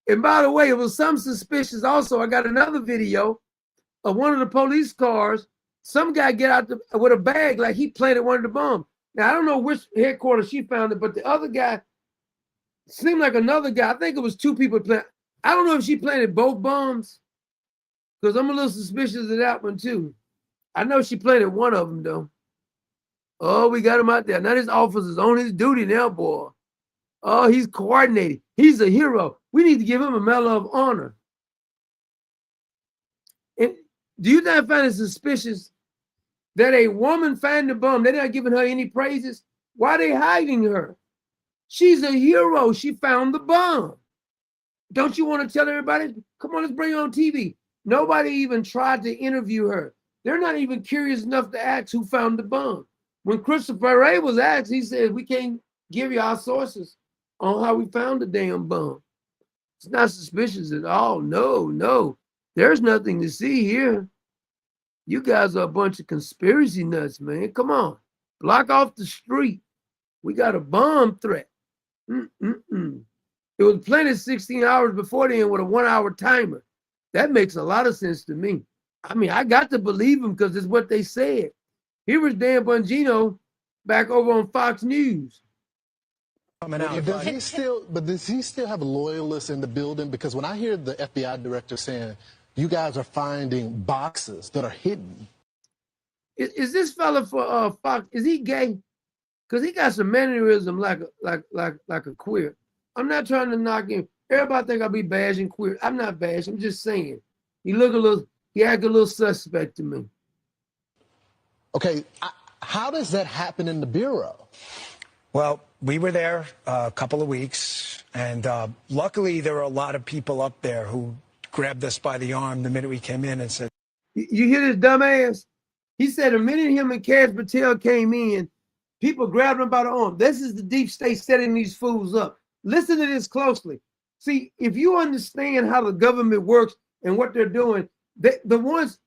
And by the way, it was some suspicious also. I got another video of one of the police cars. Some guy get out with a bag like he planted one of the bombs. Now, I don't know which headquarters she found it, but the other guy seemed like another guy. I think it was two people planted. I don't know if she planted both bombs because I'm a little suspicious of that one too. I know she planted one of them though. Oh, we got him out there. Now this officer's on his duty now, boy. Oh, he's coordinating. He's a hero. We need to give him a Medal of Honor. Do you not find it suspicious that a woman found the bomb? They're not giving her any praises. Why are they hiding her? She's a hero. She found the bomb. Don't you want to tell everybody? Come on, let's bring her on TV. Nobody even tried to interview her. They're not even curious enough to ask who found the bomb. When Christopher Wray was asked, he said, we can't give you our sources on how we found the damn bomb. It's not suspicious at all. No, no. There's nothing to see here. You guys are a bunch of conspiracy nuts, man. Come on. Block off the street. We got a bomb threat. It was planted 16 hours before then with a 1-hour timer. That makes a lot of sense to me. I mean, I got to believe them because it's what they said. Here was Dan Bongino back over on Fox News.
Does he still have loyalists in the building? Because when I hear the FBI director saying, you guys are finding boxes that are hidden.
Is this fella for Fox, is he gay? Because he got some mannerism like a queer. I'm not trying to knock him. Everybody think I'll be bashing queer. I'm not bashing, I'm just saying. He act a little suspect to me.
Okay, how does that happen in the Bureau?
Well, we were there a couple of weeks, and luckily there were a lot of people up there who grabbed us by the arm the minute we came in and said,
You hear this dumbass? He said the minute him and Kash Patel came in, people grabbed him by the arm. This is the deep state setting these fools up. Listen to this closely. See, if you understand how the government works and what they're doing, the ones,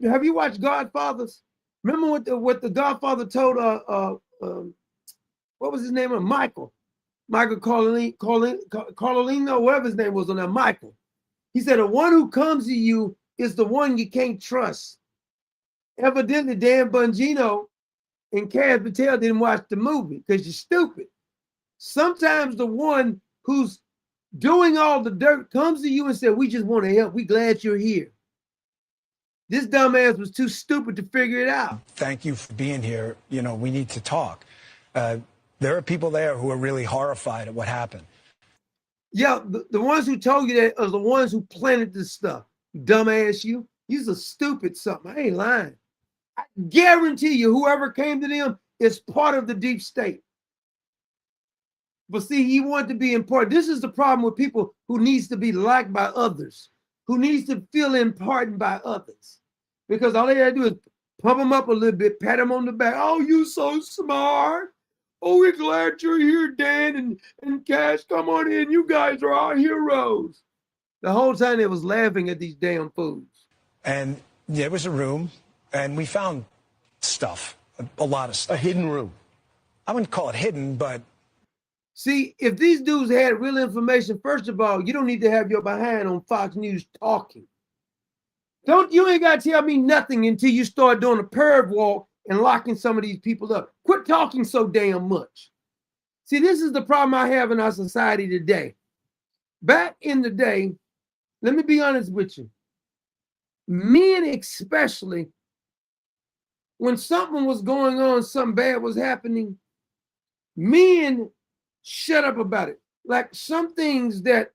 have you watched Godfathers? Remember what the Godfather told what was his name? Michael Corleone, whatever his name was on that, Michael. He said, the one who comes to you is the one you can't trust. Evidently, Dan Bongino and Kash Patel didn't watch the movie because you're stupid. Sometimes the one who's doing all the dirt comes to you and says, we just want to help. We glad you're here. This dumbass was too stupid to figure it out.
thank you for being here. You know, we need to talk. There are people there who are really horrified at what happened.
Yeah, the ones who told you that are the ones who planted this stuff. Dumbass you. You're a stupid something. I ain't lying. I guarantee you whoever came to them is part of the deep state. But see, he wanted to be important. This is the problem with people who needs to be liked by others, who needs to feel important by others. Because all they gotta do is pump them up a little bit, pat them on the back. Oh, you so smart. Oh, we're glad you're here, Dan and Kash. Come on in. You guys are our heroes. The whole time they was laughing at these damn fools.
And there was a room, and we found stuff, a lot of stuff.
A hidden room.
I wouldn't call it hidden, but...
See, if these dudes had real information, first of all, you don't need to have your behind on Fox News talking. You ain't got to tell me nothing until you start doing a perv walk and locking some of these people up. Quit talking so damn much. See, this is the problem I have in our society today. Back in the day, let me be honest with you. Men especially, when something was going on, something bad was happening, men shut up about it. Like some things that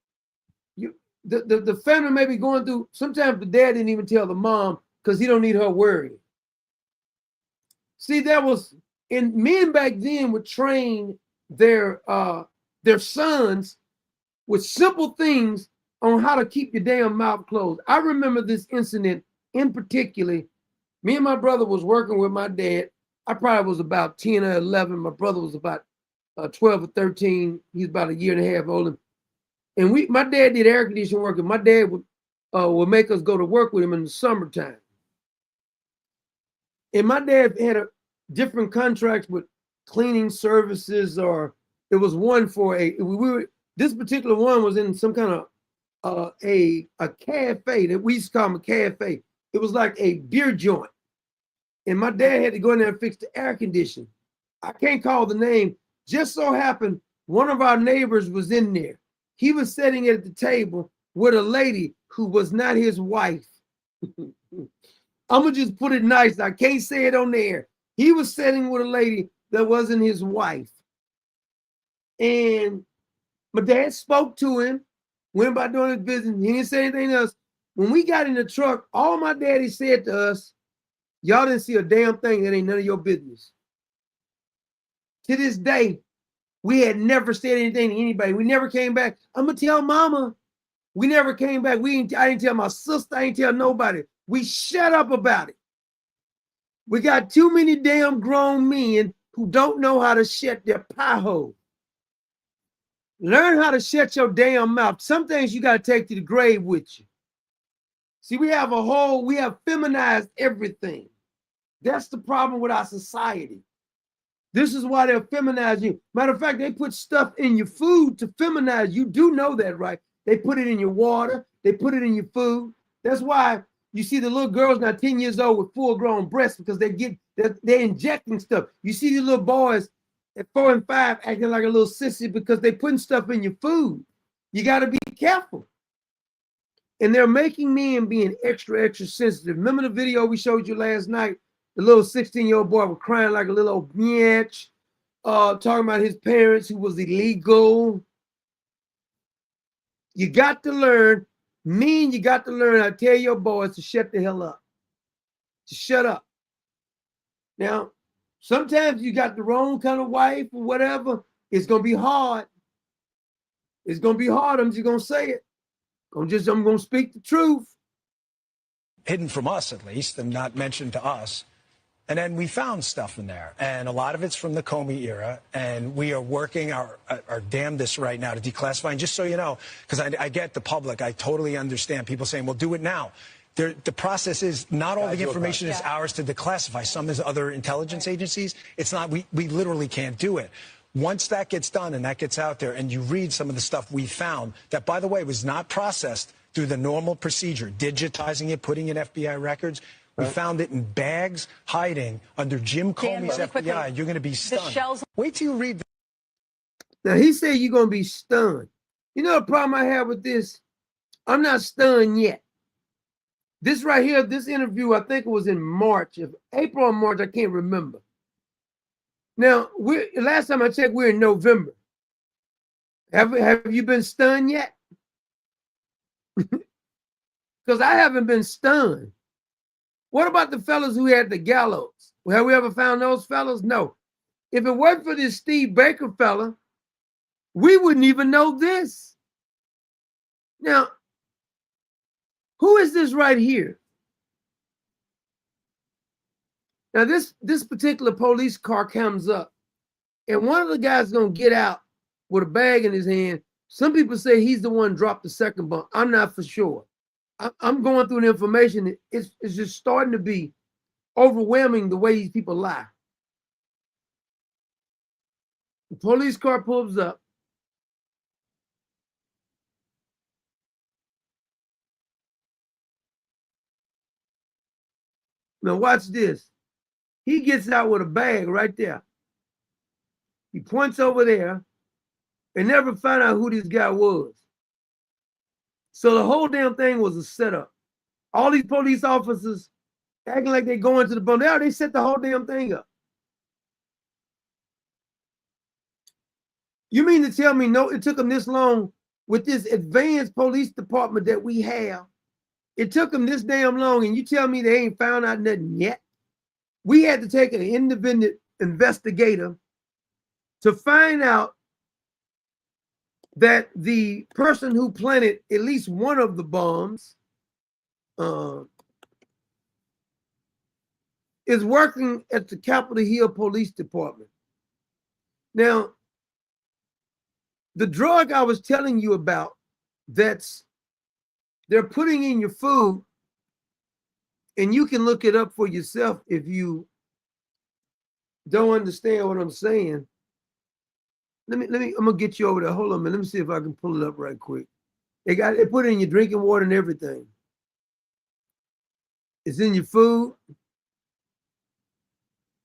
the family may be going through, sometimes the dad didn't even tell the mom because he don't need her worrying. See, men back then would train their sons with simple things on how to keep your damn mouth closed. I remember this incident in particular. Me and my brother was working with my dad. I probably was about 10 or 11. My brother was about 12 or 13. He's about a year and a half older. And my dad did air conditioning work, and my dad would make us go to work with him in the summertime. And my dad had different contracts with cleaning services, or it was one for this particular one was in some kind of a cafe that we used to call them a cafe. It was like a beer joint. And my dad had to go in there and fix the air conditioning. I can't call the name. Just so happened, one of our neighbors was in there. He was sitting at the table with a lady who was not his wife. I'm going to just put it nice. I can't say it on the air. He was sitting with a lady that wasn't his wife. And my dad spoke to him, went about doing his business. He didn't say anything else. When we got in the truck, all my daddy said to us, y'all didn't see a damn thing. That ain't none of your business. To this day, we had never said anything to anybody. We never came back. I'm going to tell mama. We never came back. I didn't tell my sister. I didn't tell nobody. We shut up about it. We got too many damn grown men who don't know how to shut their pie hole. Learn how to shut your damn mouth. Some things you got to take to the grave with you. See, we have feminized everything. That's the problem with our society. This is why they'll feminize you. Matter of fact, they put stuff in your food to feminize. You do know that, right? They put it in your water. They put it in your food. That's why you see the little girls now 10 years old with full-grown breasts because they're injecting stuff. You see these little boys at 4 and 5 acting like a little sissy because they're putting stuff in your food. You got to be careful. And they're making men being extra, extra sensitive. Remember the video we showed you last night? The little 16-year-old boy was crying like a little old bitch, talking about his parents who was illegal. You got to learn, you got to learn how to tell your boys to shut the hell up. To shut up. Now, sometimes you got the wrong kind of wife or whatever. It's going to be hard. It's going to be hard. I'm just going to say it. I'm going to speak the truth.
Hidden from us, at least, and not mentioned to us. And then we found stuff in there, and a lot of it's from the Comey era, and we are working our damnedest right now to declassify. And just so you know, because I get the public, I totally understand people saying, well, do it now. The process is not all the information is ours to declassify. Some is other intelligence agencies. It's not, we literally can't do it. Once that gets done and that gets out there and you read some of the stuff we found that, by the way, was not processed through the normal procedure, digitizing it, putting in FBI records. We found it in bags, hiding under Jim Comey's FBI. Quickly, you're going to be stunned. Wait till you read.
Now, he said you're going to be stunned. You know the problem I have with this? I'm not stunned yet. This right here, this interview, I think it was in March, April or March, I can't remember. Now, last time I checked, we're in November. Have you been stunned yet? Because I haven't been stunned. What about the fellas who had the gallows? Have we ever found those fellas? No. If it weren't for this Steve Baker fella, we wouldn't even know this. Now, who is this right here? Now, this particular police car comes up, and one of the guys is going to get out with a bag in his hand. Some people say he's the one who dropped the second bump. I'm not for sure. I'm going through the information. It's just starting to be overwhelming the way these people lie. The police car pulls up. Now watch this. He gets out with a bag right there. He points over there and never found out who this guy was. So the whole damn thing was a setup. All these police officers acting like they're going to the bump. They set the whole damn thing up. You mean to tell me no, it took them this long with this advanced police department that we have? It took them this damn long, and you tell me they ain't found out nothing yet? We had to take an independent investigator to find out that the person who planted at least one of the bombs is working at the Capitol Hill Police Department. Now, the drug I was telling you about they're putting in your food, and you can look it up for yourself if you don't understand what I'm saying. I'm gonna get you over there. Hold on a minute. Let me see if I can pull it up right quick. They put it in your drinking water and everything. It's in your food.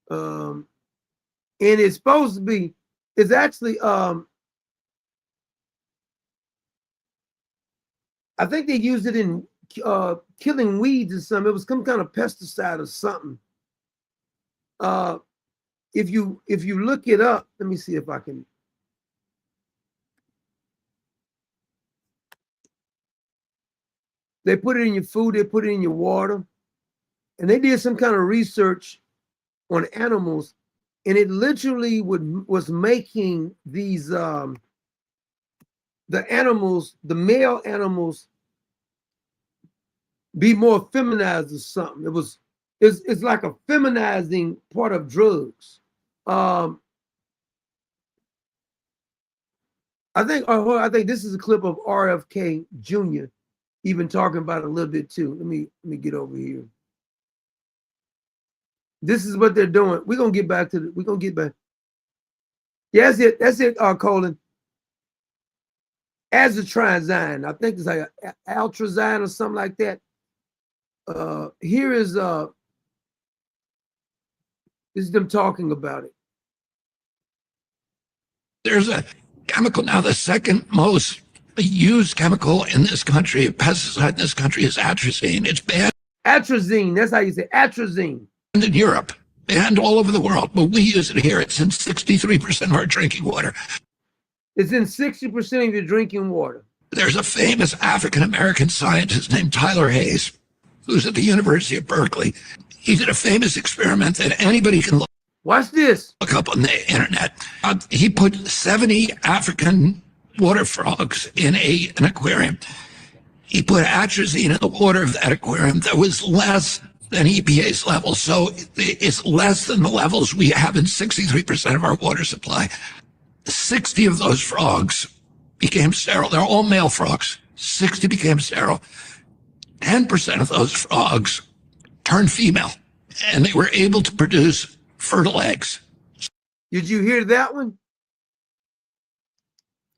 And it's supposed to be, it's actually I think they used it in killing weeds or something. It was some kind of pesticide or something. If you look it up, let me see if I can. They put it in your food, they put it in your water. And they did some kind of research on animals, and it literally was making these the animals, the male animals, be more feminized or something. It's like a feminizing part of drugs. I think this is a clip of RFK Jr. even talking about it a little bit too. Let me get over here. This is what they're doing. We're gonna get back. Yeah, that's it, Colin. Azatrine, I think it's like Altrazine or something like that. Here is this is them talking about it.
There's a chemical now, the second most used chemical in this country, a pesticide in this country, is atrazine. It's banned.
Atrazine, that's how you say atrazine.
In Europe, banned all over the world, but we use it here. It's in 63% of our drinking water.
It's in 60% of your drinking water.
There's a famous African-American scientist named Tyler Hayes, who's at the University of Berkeley. He did a famous experiment that anybody can look.
Watch this.
Look up on the internet. He put 70 African water frogs in an aquarium. He put atrazine in the water of that aquarium that was less than EPA's level. So it's less than the levels we have in 63% of our water supply. 60 of those frogs became sterile. They're all male frogs. 60 became sterile. 10% of those frogs turned female, and they were able to produce fertile eggs.
Did you hear that one?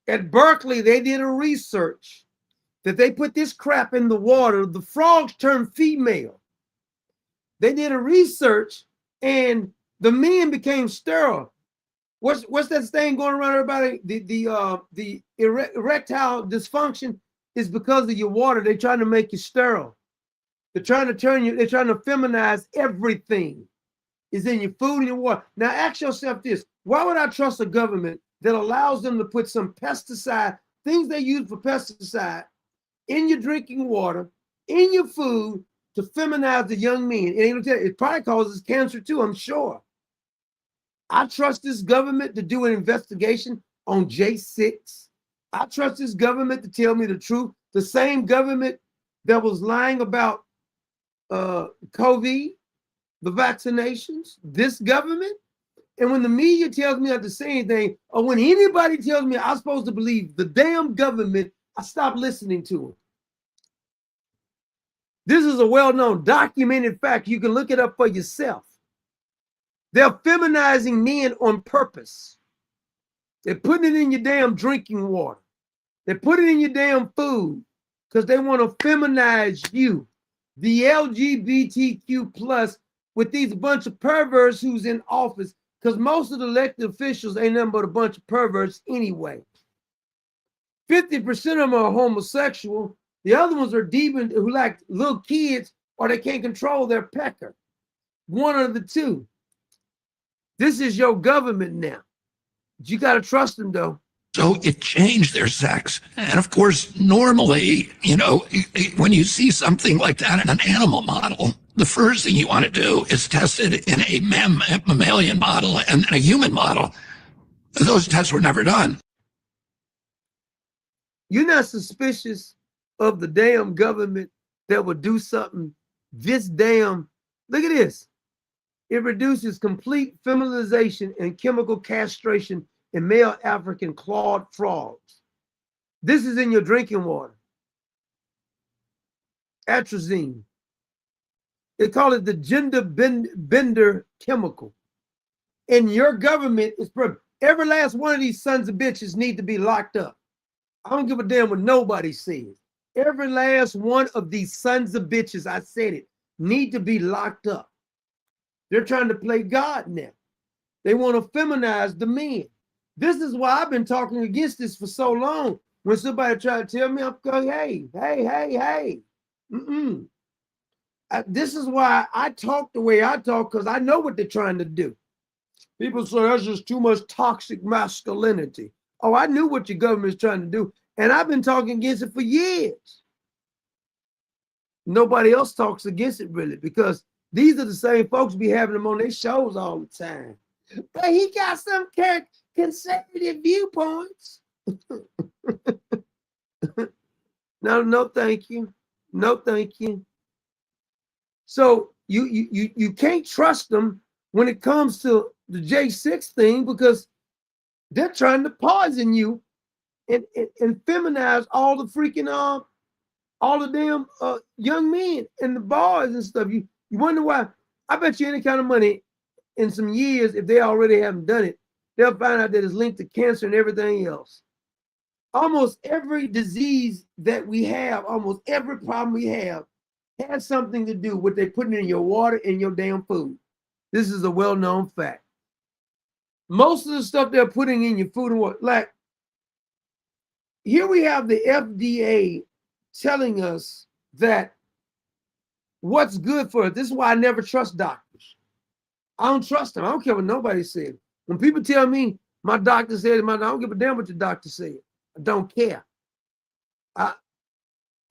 At Berkeley, they did a research that they put this crap in the water. The frogs turned female. They did a research, and the men became sterile. What's that thing going around everybody? The erectile dysfunction is because of your water. They're trying to make you sterile. They're trying to feminize everything. Is in your food and your water. Now ask yourself this: why would I trust a government that allows them to put some pesticide, things they use for pesticide, in your drinking water, in your food, to feminize the young men? It probably causes cancer too, I'm sure. I trust this government to do an investigation on J6. I trust this government to tell me the truth. The same government that was lying about COVID, the vaccinations, this government. And when the media tells me not to say anything, or when anybody tells me I'm supposed to believe the damn government, I stop listening to them. This is a well-known, documented fact. You can look it up for yourself. They're feminizing men on purpose. They're putting it in your damn drinking water. They put it in your damn food because they want to feminize you, the LGBTQ plus, with these bunch of perverts who's in office, because most of the elected officials ain't nothing but a bunch of perverts anyway. 50% of them are homosexual. The other ones are demons who like little kids, or they can't control their pecker. One of the two. This is your government now. You got to trust them, though.
So it changed their sex. And of course, normally, when you see something like that in an animal model, the first thing you want to do is test it in a mammalian model and then a human model. Those tests were never done.
You're not suspicious of the damn government that would do something this damn, look at this. It reduces complete feminization and chemical castration in male African clawed frogs. This is in your drinking water. Atrazine. They call it the gender bender chemical. And your government is perfect. Every last one of these sons of bitches need to be locked up. I don't give a damn what nobody says. Every last one of these sons of bitches, I said it, need to be locked up. They're trying to play God now. They want to feminize the men. This is why I've been talking against this for so long. When somebody try to tell me, I'm going, hey. This is why I talk the way I talk, because I know what they're trying to do. People say that's just too much toxic masculinity. Oh, I knew what your government's trying to do, and I've been talking against it for years. nobody else talks against it really, because these are the same folks be having them on their shows all the time. But he got some conservative viewpoints. No, thank you. No, thank you. So you can't trust them when it comes to the J6 thing, because they're trying to poison you and feminize all the freaking all the damn young men and the bars and stuff. You wonder why. I bet you any kind of money in some years, if they already haven't done it, they'll find out that it's linked to cancer and everything else. Almost every disease that we have, almost every problem we have, has something to do with they putting in your water and your damn food. This is a well-known fact. Most of the stuff they're putting in your food and water, like here we have the FDA telling us that what's good for us. This is why I never trust doctors. I don't trust them. I don't care what nobody said. When people tell me my doctor said, I don't give a damn what the doctor said. I don't care. I'm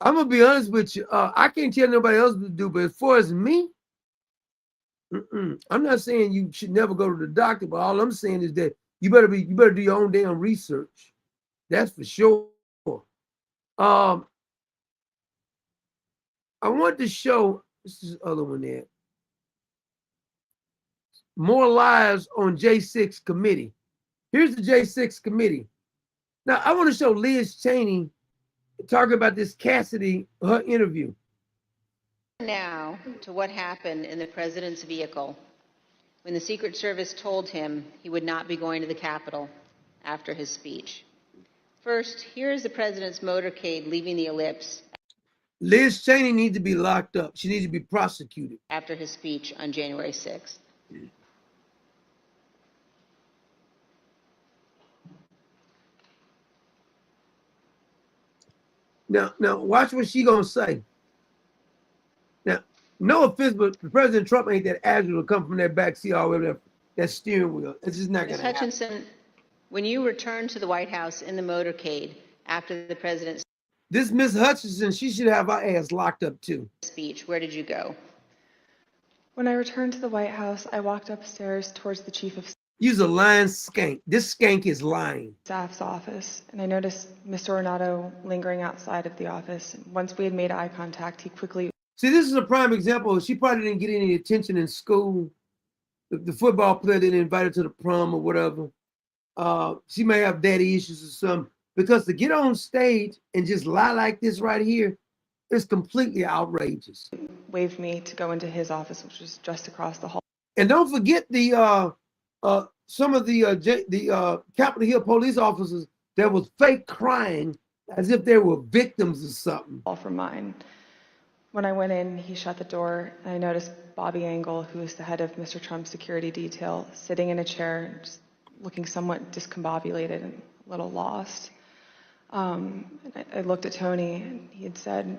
gonna be honest with you. I can't tell nobody else what to do, but as far as me, I'm not saying you should never go to the doctor, but all I'm saying is that you better do your own damn research. That's for sure. I want to show this is the other one there. More lies on J6 committee. Here's the J6 committee. Now I want to show Liz Cheney talking about this Cassidy, her interview.
Now to what happened in the president's vehicle when the Secret Service told him he would not be going to the Capitol after his speech. First, here is the president's motorcade leaving the ellipse.
Liz Cheney needs to be locked up. She needs to be prosecuted.
After his speech on January 6th.
Now watch what she gonna say. Now, no offense, but President Trump ain't that agile to come from that back seat all the way up that steering wheel. It's just not
Ms.
gonna happen.
Hutchinson, when you returned to the White House in the motorcade after the president's
This Miss Hutchinson, she should have her ass locked up too.
speech, where did you go?
When I returned to the White House, I walked upstairs towards the chief of
You's a lying skank. This skank is lying.
staff's office, and I noticed Mr. Ornato lingering outside of the office. Once we had made eye contact, he quickly...
See, this is a prime example. She probably didn't get any attention in school. The football player didn't invite her to the prom or whatever. She may have daddy issues or something. Because to get on stage and just lie like this right here is completely outrageous.
Waved me to go into his office, which was just across the hall.
And don't forget the some of the Capitol Hill police officers that was fake crying as if they were victims of something.
All from mine. When I went in, he shut the door, and I noticed Bobby Engel, who is the head of Mr. Trump's security detail, sitting in a chair, just looking somewhat discombobulated and a little lost. I looked at Tony, and he had said,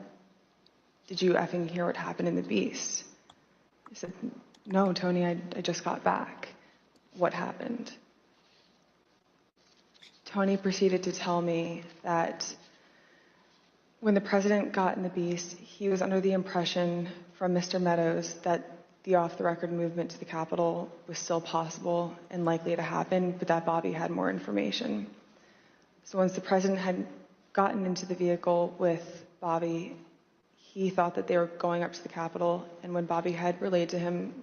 "Did you effing hear what happened in the Beast?" I said, "No, Tony, I just got back. What happened?" Tony proceeded to tell me that when the president got in the Beast, he was under the impression from Mr. Meadows that the off-the-record movement to the Capitol was still possible and likely to happen, but that Bobby had more information. So once the president had gotten into the vehicle with Bobby, he thought that they were going up to the Capitol, and when Bobby had relayed to him,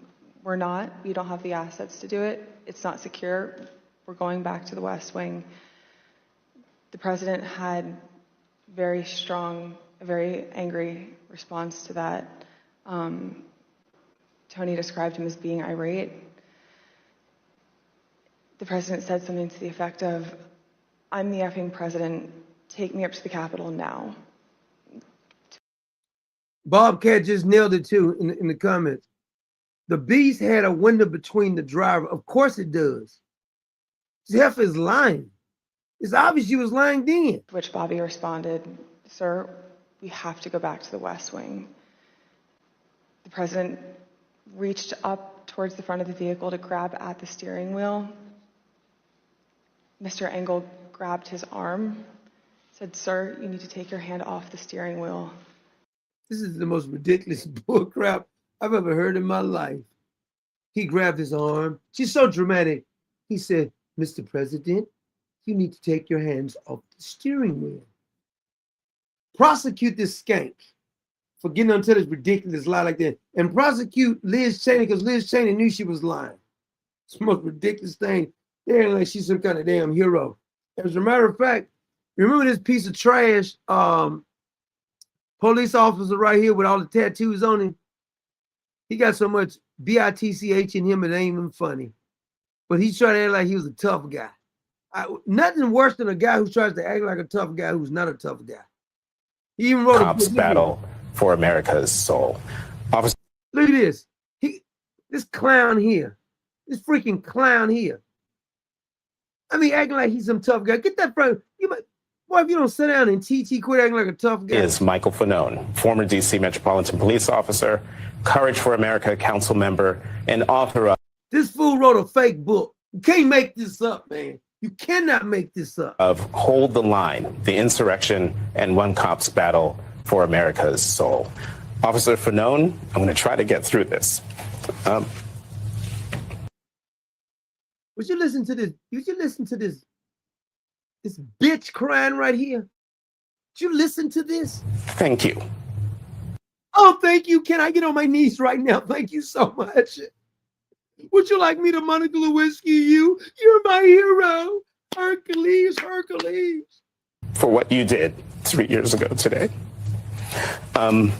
"We're not, we don't have the assets to do it, it's not secure, we're going back to the West Wing," the president had very strong, a very angry response to that. Tony described him as being irate. The president said something to the effect of, "I'm the effing president, take me up to the Capitol now."
Bobcat just nailed it too in the comments. The Beast had a window between the driver. Of course it does. Jeff is lying. It's obvious you was lying then.
To which Bobby responded, "Sir, we have to go back to the West Wing." The president reached up towards the front of the vehicle to grab at the steering wheel. Mr. Engel grabbed his arm, said, "Sir, you need to take your hand off the steering wheel."
This is the most ridiculous bullcrap I've ever heard in my life. He grabbed his arm. She's so dramatic. He said, Mr. President, you need to take your hands off the steering wheel. Prosecute this skank for getting onto this ridiculous lie like that. And prosecute Liz Cheney because Liz Cheney knew she was lying. It's the most ridiculous thing. They ain't like she's some kind of damn hero. As a matter of fact, remember this piece of trash police officer right here with all the tattoos on him? He got so much bitch in him, it ain't even funny. But he's trying to act like he was a tough guy. Nothing worse than a guy who tries to act like a tough guy who's not a tough guy. He even wrote
Cops battle for America's soul.
Look at this. This clown here. This freaking clown here. I mean, acting like he's some tough guy. Get that from you. Boy, if you don't sit down and TT quit acting like a tough guy.
Is Michael Fanone, former D.C. Metropolitan Police officer, Courage for America council member, and author of
This fool wrote a fake book. You can't make this up, man. You cannot make this up.
Hold the Line, the Insurrection, and One Cop's Battle for America's Soul. Officer Fanone, I'm going to try to get through this.
Would you listen to this? Would you listen to this? This bitch crying right here. Did you listen to this?
Thank you.
Oh, thank you. Can I get on my knees right now? Thank you so much. Would you like me to Monica Lewinsky you? You're my hero. Hercules, Hercules.
For what you did 3 years ago today.
I'm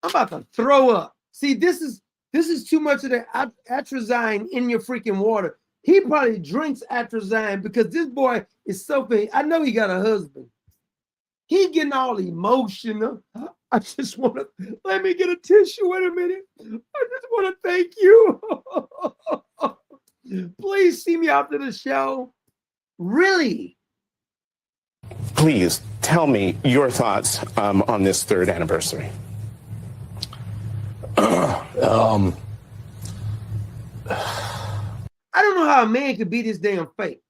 about to throw up. See, this is too much of the atrazine in your freaking water. He probably drinks atrazine because this boy is so big. I know he got a husband. He getting all emotional. I just want to, let me get a tissue. Wait a minute. I just want to thank you. Please see me after the show. Really?
Please tell me your thoughts on this third anniversary.
I don't know how a man could be this damn fake.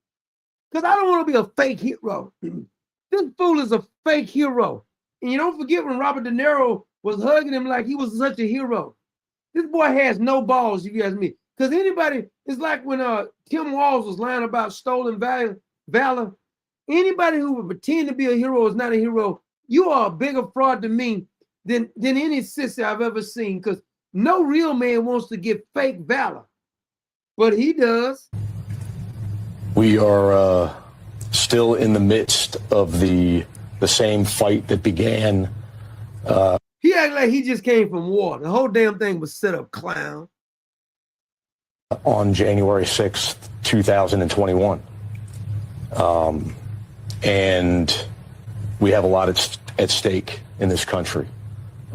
Because I don't want to be a fake hero. This fool is a fake hero. And you don't forget when Robert De Niro was hugging him like he was such a hero. This boy has no balls, if you ask me. Because anybody, it's like when Tim Walz was lying about stolen valor. Anybody who would pretend to be a hero is not a hero. You are a bigger fraud to me than any sister I've ever seen. Because no real man wants to get fake valor. But he does.
We are still in the midst of the same fight that began.
He acted like he just came from war. The whole damn thing was set up, clown.
On January 6th, 2021. And we have a lot at stake in this country.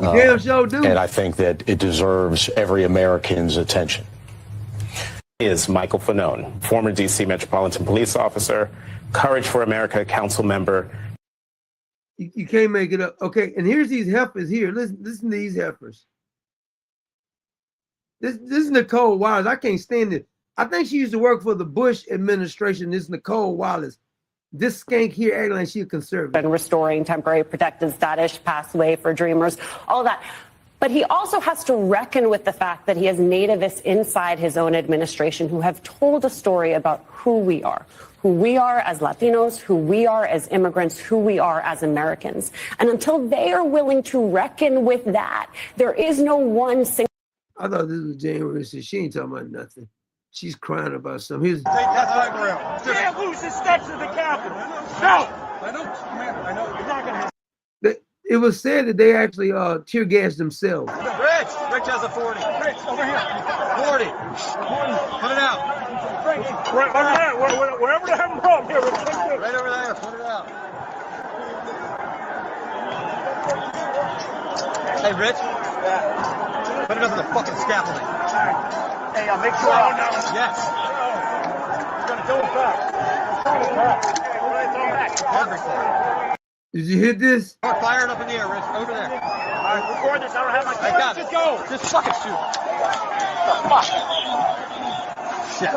Damn sure do.
And I think that it deserves every American's attention.
Is Michael Fanone, former D.C. Metropolitan Police officer, Courage for America council member.
You can't make it up. Okay, and here's these heifers here. Listen to these heifers. This is Nicole Wallace. I can't stand it. I think she used to work for the Bush administration. This is Nicole Wallace. This skank here acting like she's a conservative.
And restoring temporary protected status, pathway for dreamers, all that. But he also has to reckon with the fact that he has nativists inside his own administration who have told a story about who we are as Latinos, who we are as immigrants, who we are as Americans. And until they are willing to reckon with that, there is no one single.
I thought this was January 6th. She ain't talking about nothing. She's crying about something. Here's
Can't lose the steps of the Capitol. No! I know, Commander. I know. You're not going to.
It was said that they actually tear gassed themselves.
Rich has a 40. Rich, over here. 40. Put it out. Wherever the hell I'm from here, Rich. Right over there. Put it out. Hey, Rich. Yeah. Put it up on the fucking scaffolding. Hey, I'll make sure I don't know. Yes. You're going to do it back. Throw it back. Everything.
Did you hit this?
Fire it up in the air, Rich. Over there. All right, record this. I don't have my camera. I got it. Just go. Just fucking shoot. Fuck. Shit.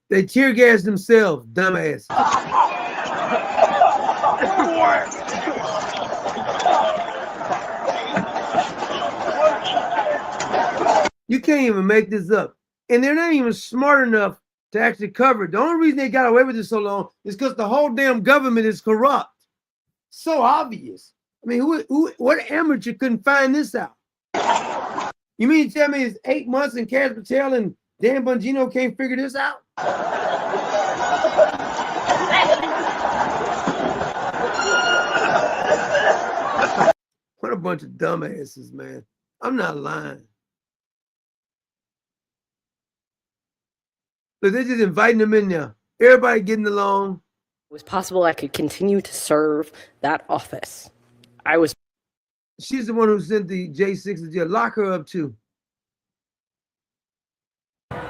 They tear gassed themselves, dumbass. You can't even make this up. And they're not even smart enough to actually cover it. The only reason they got away with it so long is because the whole damn government is corrupt. So obvious. I mean, what amateur couldn't find this out? You mean to tell me it's 8 months and Kash Patel and Dan Bongino can't figure this out? What a bunch of dumbasses, man. I'm not lying. But they're just inviting them in there. Everybody getting along.
It was possible I could continue to serve that office.
She's the one who sent the J6 to jail. Lock her up too.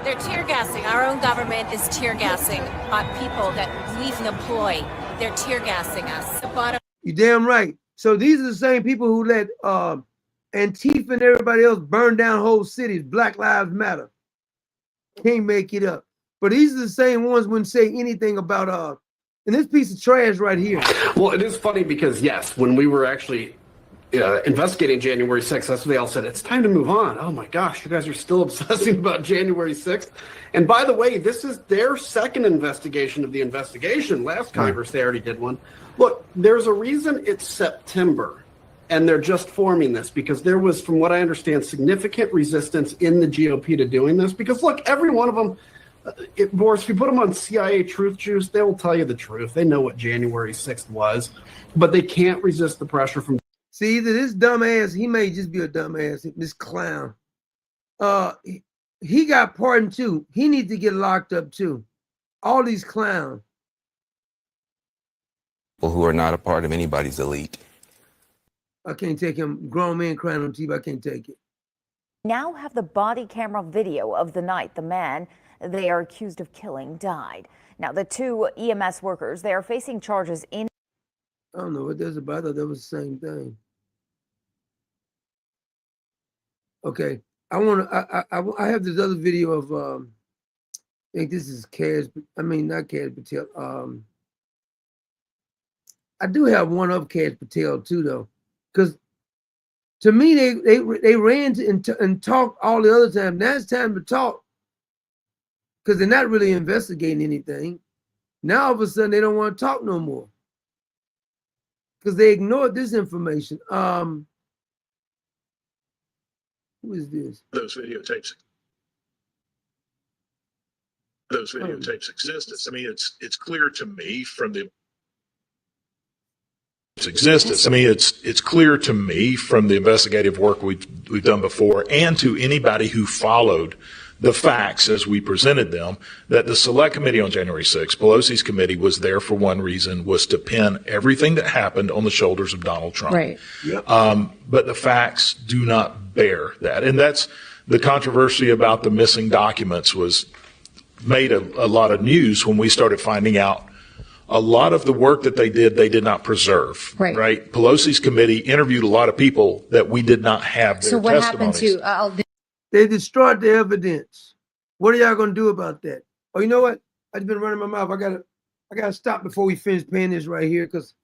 They're tear gassing. Our own government is tear gassing on people that we've employed. They're tear gassing us. The bottom.
You damn right. So these are the same people who let Antifa and everybody else burn down whole cities. Black Lives Matter. Can't make it up. But these are the same ones who wouldn't say anything about and this piece of trash right here.
Well, it is funny because yes, when we were actually investigating January 6th, that's when they all said, it's time to move on. Oh my gosh, you guys are still obsessing about January 6th. And by the way, this is their second investigation of the investigation. Last Congress, they already did one. Look, there's a reason it's September and they're just forming this because there was, from what I understand, significant resistance in the GOP to doing this. Because look, every one of them, Boris, if you put them on CIA Truth Juice, they will tell you the truth. They know what January 6th was, but they can't resist the pressure from.
See, either this dumbass, he may just be a dumbass, this clown. He got pardoned too. He needs to get locked up too. All these clowns.
People who are not a part of anybody's elite.
I can't take him. Grown men crying on TV. I can't take it.
Now have the body camera video of the night the man they are accused of killing died. Now the two EMS workers, they are facing charges in.
I don't know what that's about. I thought that was the same thing. Okay, I have this other video of I think this is Kash. I mean not Kash Patel. I do have one of Kash Patel too though, because to me they ran and talked all the other time. Now it's time to talk because they're not really investigating anything. Now all of a sudden they don't want to talk no more because they ignored this information. Who is this?
Those videotapes existence. I mean, it's clear to me from the existence. I mean, it's clear to me from the investigative work we've done before, and to anybody who followed the facts as we presented them, that the Select Committee on January 6th, Pelosi's committee, was there for one reason, was to pin everything that happened on the shoulders of Donald Trump.
Right.
Yep.
But the facts do not bear that. And that's the controversy about the missing documents was made a lot of news when we started finding out a lot of the work that they did not preserve. Right. Pelosi's committee interviewed a lot of people that we did not have their
So what
testimonies.
happened to
They destroyed the evidence. What are y'all gonna do about that? Oh, you know what? I've been running my mouth. I gotta stop before we finish paying this right here because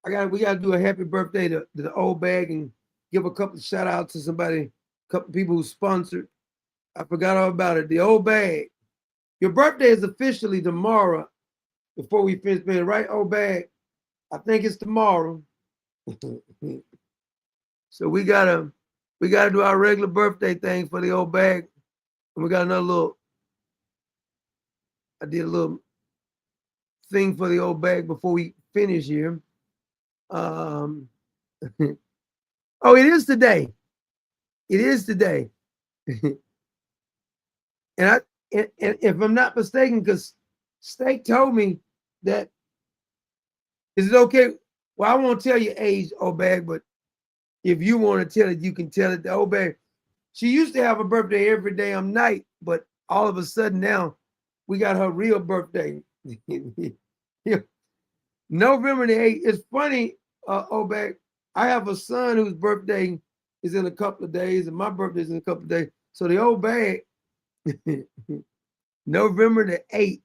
we gotta do a happy birthday to the old bag and give a couple of shout outs to somebody, a couple people who sponsored. I forgot all about it. The old bag. Your birthday is officially tomorrow. Before we finish paying, right, old bag? I think it's tomorrow. So we gotta do our regular birthday thing for the old bag. And we got another I did a little thing for the old bag before we finish here. Oh, it is today. It is today. And if I'm not mistaken, because Steak told me that, is it okay? Well, I won't tell your age, old bag, but if you want to tell it, you can tell it. The old bag, she used to have a birthday every damn night, but all of a sudden now we got her real birthday. November the 8th. It's funny, old bag. I have a son whose birthday is in a couple of days, and my birthday is in a couple of days. So the old bag, November the 8th.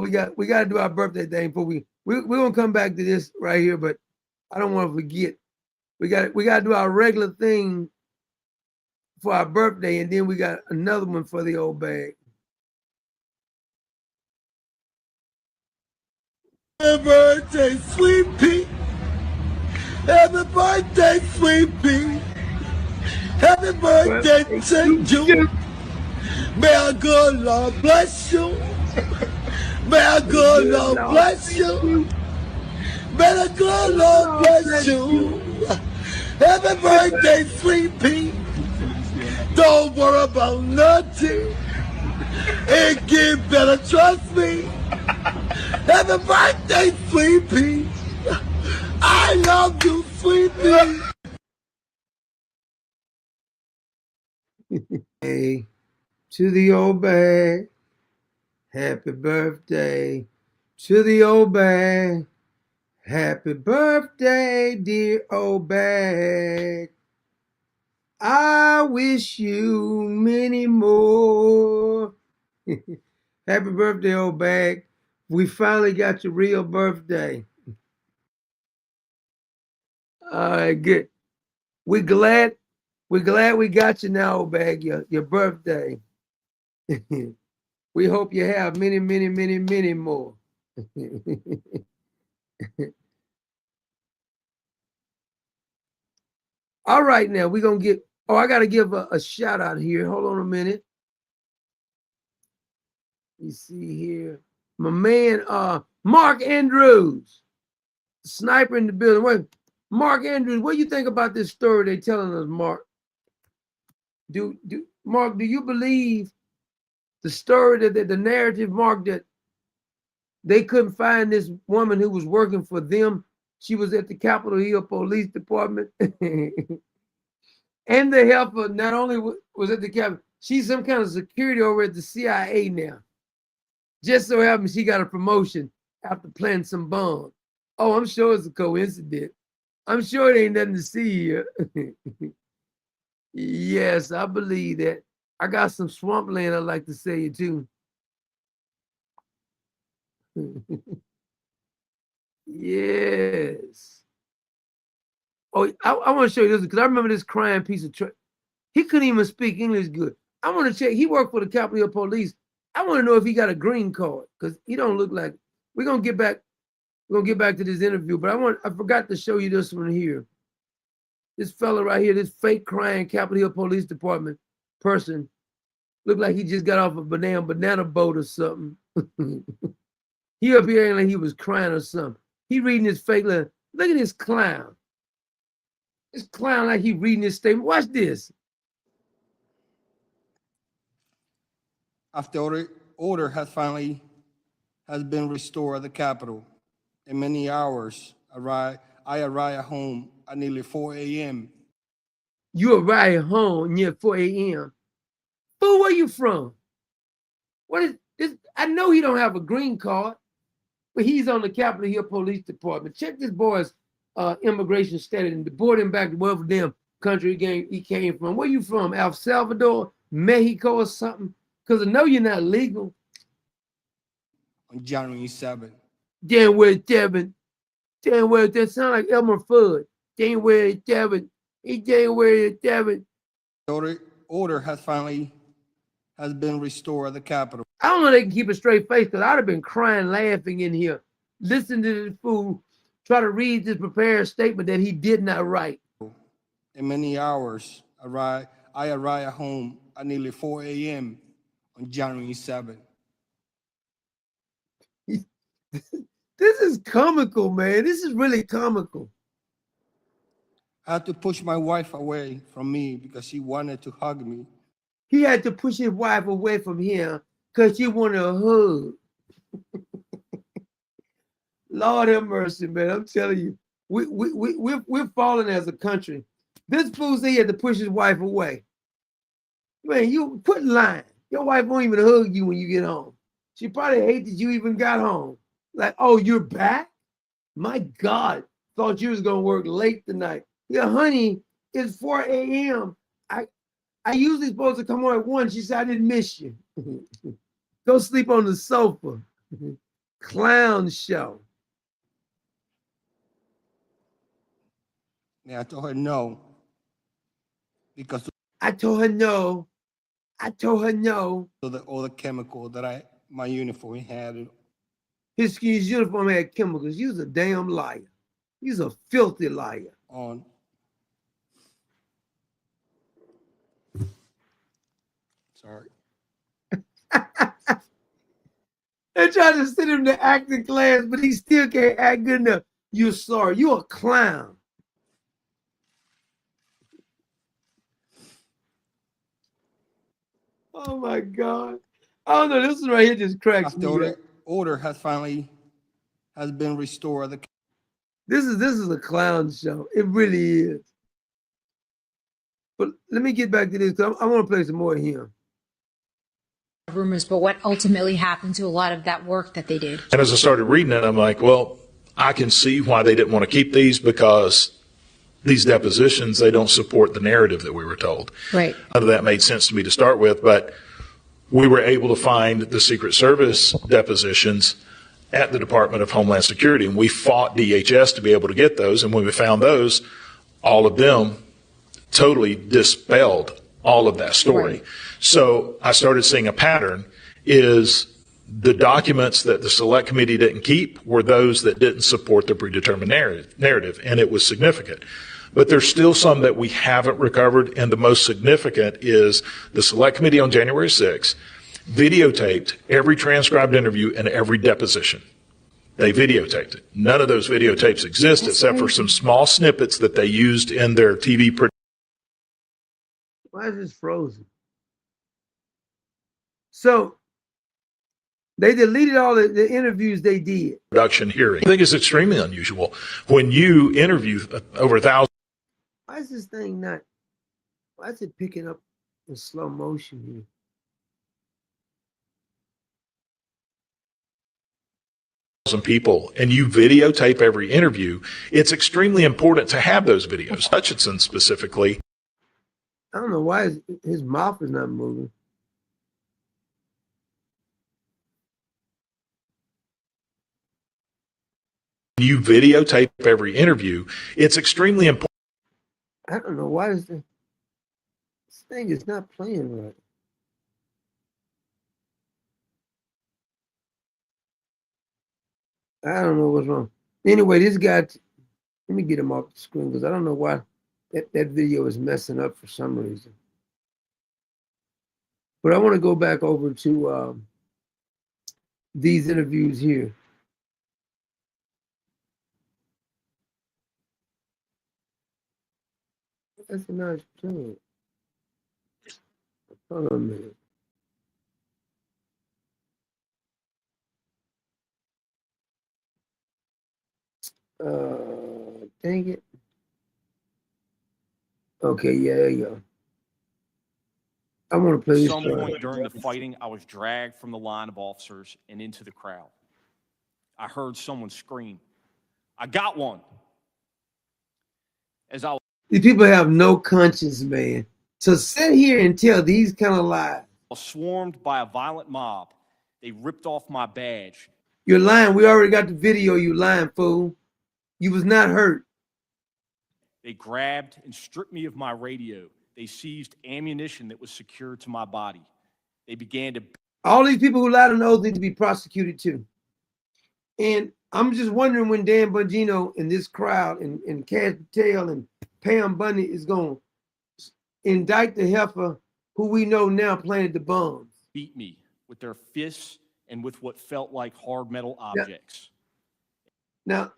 We got to do our birthday thing before we're gonna come back to this right here, but I don't want to forget. We got to do our regular thing for our birthday, and then we got another one for the old bag.
Happy birthday, Sweet Pea. Happy birthday, Sweet Pea. Happy birthday to you. May our good Lord bless you. May our good Lord bless you. May the good Lord bless you. Happy birthday, Sweet Pea. Don't worry about nothing. It get better, trust me. Happy birthday, Sweet Pea. I love you, Sweet Pea.
Hey, to the old bag. Happy birthday to the old bag. Happy birthday, dear old bag. I wish you many more. Happy birthday, old bag. We finally got your real birthday. All right, good. We're glad we got you now, old bag, your birthday. We hope you have many, many, many, many more. All right, now we're going to get, I got to give a shout out here. Hold on a minute. You see here, my man, Mark Andrews, sniper in the building. Wait, Mark Andrews, what do you think about this story they're telling us, Mark? Mark, do you believe the story that the narrative, Mark, that they couldn't find this woman who was working for them? She was at the Capitol Hill Police Department. And the helper not only was at the Capitol, she's some kind of security over at the CIA now. Just so happens she got a promotion after planting some bombs. Oh, I'm sure it's a coincidence. I'm sure it ain't nothing to see here. Yes, I believe that. I got some swampland I'd like to say it too. Yes. Oh, I want to show you this because I remember this crying piece of trash. He couldn't even speak English good. I want to check. He worked for the Capitol Hill Police. I want to know if he got a green card because he don't look like. We're gonna get back. We're gonna get back to this interview, but I forgot to show you this one here. This fella right here, this fake crying Capitol Hill Police Department person, looked like he just got off a banana boat or something. He up here acting like he was crying or something. He reading his fake letter. Look at this clown. This clown like he reading his statement. Watch this.
After order has been restored at the Capitol, in many hours, I arrive home at nearly 4 a.m.
You arrive home near 4 a.m. Fool, where you from? What is this? I know he don't have a green card, but he's on the Capitol Hill Police Department. Check this boy's immigration status and deport him back to whatever damn country he came from. Where you from? El Salvador, Mexico, or something? Because I know you're not legal.
On January 7th.
January 7th. January, that sound like Elmer Fudd. January 7th. It's January 7th.
Order has been restored at the Capitol.
I don't know if they can keep a straight face because I'd have been crying, laughing in here. Listen to this fool try to read this prepared statement that he did not write.
In many hours, I arrive home at nearly 4 a.m. on January 7th.
This is comical, man. This is really comical.
I had to push my wife away from me because she wanted to hug me.
He had to push his wife away from him because she wanted a hug. Lord have mercy, man. I'm telling you, we're falling as a country. This fool said he had to push his wife away. Man, you quit lying. Your wife won't even hug you when you get home. She probably hates that you even got home. Like, oh, you're back? My God, thought you was gonna work late tonight. Yeah, honey, it's 4 a.m. I usually supposed to come on at 1. She said, I didn't miss you. Go sleep on the sofa. Clown show.
Yeah, I told her no. Because
I told her no. I told her no.
So all the chemical that my uniform had.
His uniform had chemicals. You was a damn liar. You was a filthy liar.
On. Sorry.
They tried to send him to acting class, but he still can't act good enough. You're sorry. You're a clown. Oh my God. I don't know. This one right here just cracks me up.
Order has been restored.
This is a clown show. It really is. But let me get back to this because I want to play some more of him.
Rumors, but what ultimately happened to a lot of that work that they did?
And as I started reading it, I'm like, well, I can see why they didn't want to keep these, because these depositions, they don't support the narrative that we were told.
Right.
That made sense to me to start with, but we were able to find the Secret Service depositions at the Department of Homeland Security, and we fought DHS to be able to get those, and when we found those, all of them totally dispelled all of that story. Right. So I started seeing a pattern is the documents that the select committee didn't keep were those that didn't support the predetermined narrative, and it was significant. But there's still some that we haven't recovered, and the most significant is the select committee on January 6th videotaped every transcribed interview and every deposition. They videotaped it. None of those videotapes exist except for some small snippets that they used in their TV production.
Why is this frozen? So they deleted all the interviews they did.
Production hearing. I think it's extremely unusual when you interview over 1,000.
Why is this thing not? Why is it picking up in slow motion here?
People and you videotape every interview, it's extremely important to have those videos. Hutchinson specifically.
I don't know why his mouth is not moving.
You videotape every interview, it's extremely important.
I don't know why this thing is not playing right. I don't know what's wrong. Anyway, this guy, let me get him off the screen because I don't know why that video is messing up for some reason. But I want to go back over to these interviews here. That's a nice job. Hold on a minute. Dang it. Okay, yeah, there you go. I want to play this.
At some point during the fighting, I was dragged from the line of officers and into the crowd. I heard someone scream, "I got one." As I
These people have no conscience, man. To sit here and tell these kind of lies.
was swarmed by a violent mob. They ripped off my badge.
You're lying. We already got the video. You lying, fool. You was not hurt.
They grabbed and stripped me of my radio. They seized ammunition that was secured to my body. They began to...
All these people who lied on oath need to be prosecuted too. And I'm just wondering when Dan Bongino and this crowd and Cash Patel and Pam Bundy is going to indict the heifer who we know now planted the bombs.
Beat me with their fists and with what felt like hard metal objects.
Now,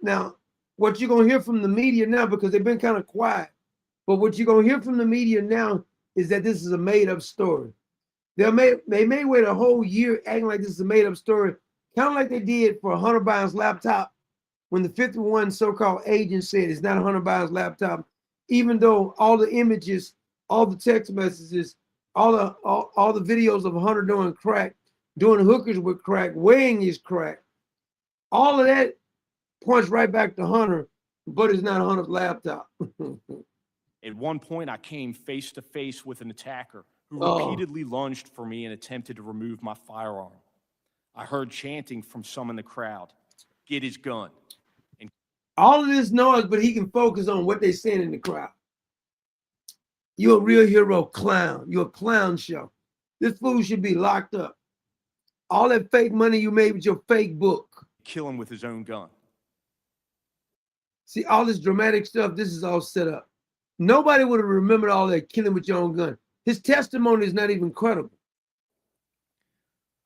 what you're going to hear from the media now, because they've been kind of quiet, but what you're going to hear from the media now is that this is a made-up story. They may wait a whole year acting like this is a made-up story, kind of like they did for Hunter Biden's laptop when the 51 so-called agent said it's not a Hunter Biden's laptop, even though all the images, all the text messages, all the videos of Hunter doing crack, doing hookers with crack, weighing his crack, all of that points right back to Hunter, but it's not Hunter's laptop.
At one point, I came face to face with an attacker who repeatedly lunged for me and attempted to remove my firearm. I heard chanting from some in the crowd, "Get his gun." And
all of this noise, but he can focus on what they're saying in the crowd. You're a real hero clown. You're a clown show. This fool should be locked up. All that fake money you made with your fake book.
Kill him with his own gun.
See, all this dramatic stuff, this is all set up. Nobody would have remembered all that killing with your own gun. His testimony is not even credible.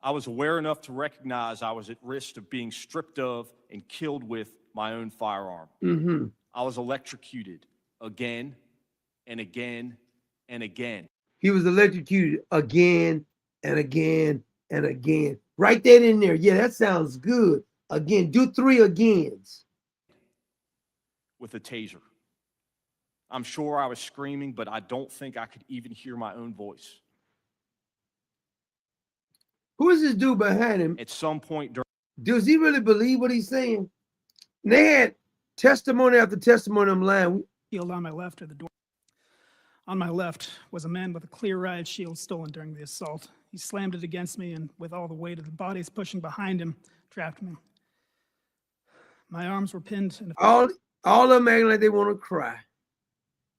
I was aware enough to recognize I was at risk of being stripped of and killed with my own firearm.
Mm-hmm.
I was electrocuted again and again and again.
He was electrocuted again and again and again. Write that in there. Yeah, that sounds good. Again, do 3 agains.
With a taser. I'm sure I was screaming, but I don't think I could even hear my own voice.
Who is this dude behind him?
At some point during
Does he really believe what he's saying? And they had testimony after testimony. I'm lying.
Shield on my left or the door. On my left was a man with a clear riot shield stolen during the assault. He slammed it against me and with all the weight of the bodies pushing behind him, trapped me. My arms were pinned.
All of them acting like they want to cry.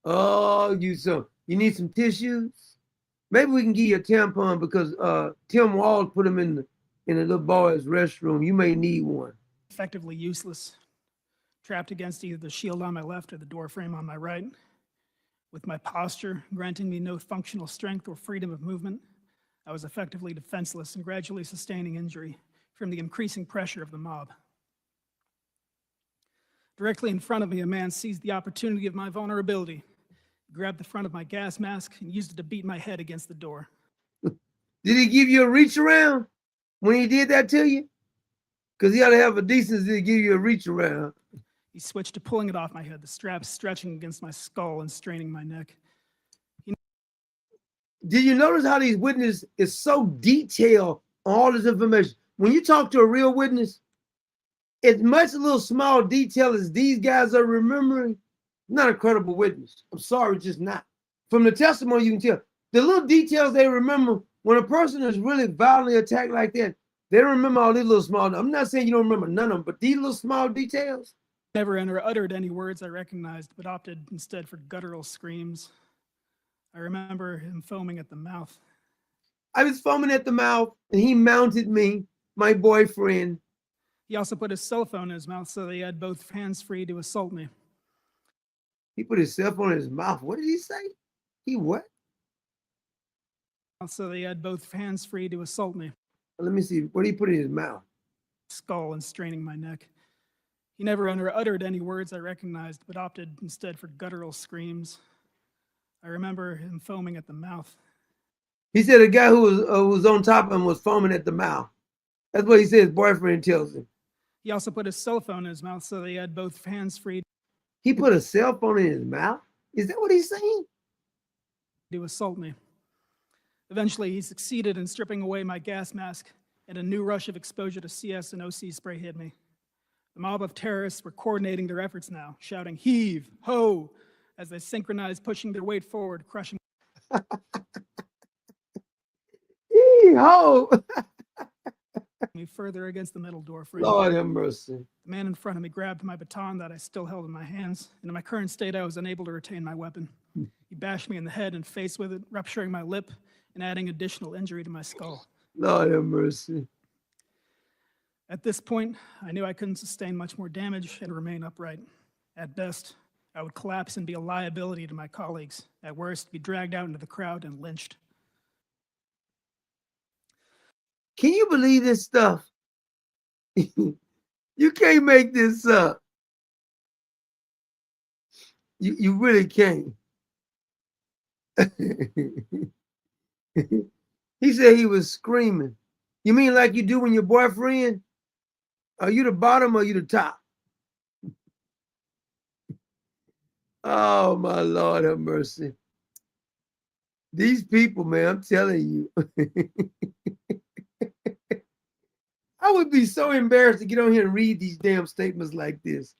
Oh, you need some tissues? Maybe we can give you a tampon because Tim Walz put him in the little boy's restroom. You may need one.
Effectively useless. Trapped against either the shield on my left or the door frame on my right. With my posture granting me no functional strength or freedom of movement, I was effectively defenseless and gradually sustaining injury from the increasing pressure of the mob. Directly in front of me, a man seized the opportunity of my vulnerability, grabbed the front of my gas mask, and used it to beat my head against the door.
Did he give you a reach around when he did that to you? Because he ought to have a decency to give you a reach around.
He switched to pulling it off my head, the straps stretching against my skull and straining my neck.
Did you notice how these witnesses is so detailed on all this information? When you talk to a real witness, as much a little small detail as these guys are remembering, not a credible witness. I'm sorry, just not. From the testimony, you can tell. The little details they remember, when a person is really violently attacked like that, they don't remember all these little small, I'm not saying you don't remember none of them, but these little small details.
Never uttered any words I recognized, but opted instead for guttural screams. I remember him foaming at the mouth.
I was foaming at the mouth, and he mounted me, my boyfriend.
He also put his cell phone in his mouth so that he had both hands free to assault me.
He put his cell phone in his mouth. What did he say? He what?
So that he had both hands free to assault me.
Let me see. What did he put in his mouth?
Skull and straining my neck. He never uttered any words I recognized, but opted instead for guttural screams. I remember him foaming at the mouth.
He said a guy who was on top of him was foaming at the mouth. That's what he said his boyfriend tells him.
He also put his cell phone in his mouth so that he had both hands free.
He put a cell phone in his mouth? Is that what he's saying?
To assault me. Eventually, he succeeded in stripping away my gas mask, and a new rush of exposure to CS and OC spray hit me. The mob of terrorists were coordinating their efforts now, shouting, "Heave! Ho!" as they synchronized, pushing their weight forward, crushing.
Heave! Ho!
Me further against the metal door frame.
Lord have mercy.
The man in front of me grabbed my baton that I still held in my hands, and in my current state, I was unable to retain my weapon. He bashed me in the head and face with it, rupturing my lip and adding additional injury to my skull.
Lord have mercy.
At this point, I knew I couldn't sustain much more damage and remain upright. At best, I would collapse and be a liability to my colleagues. At worst, be dragged out into the crowd and lynched.
Can you believe this stuff? You can't make this up. You really can't. He said he was screaming. You mean like you do when your boyfriend? Are you the bottom or are you the top? Oh, my Lord have mercy. These people, man, I'm telling you. I would be so embarrassed to get on here and read these damn statements like this.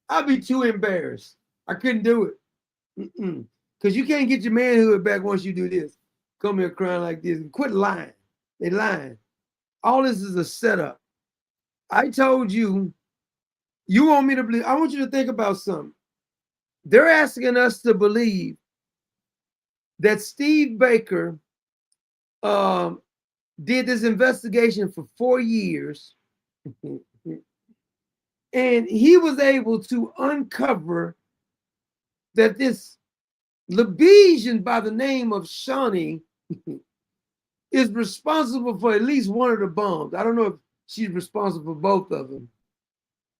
I'd be too embarrassed. I couldn't do it. Because you can't get your manhood back once you do this. Come here crying like this. Quit lying. They lying. All this is a setup. I told you, you want me to believe. I want you to think about something. They're asking us to believe that Steve Baker did this investigation for 4 years, and he was able to uncover that this Lebesian by the name of Shawnee is responsible for at least one of the bombs. I don't know if she's responsible for both of them.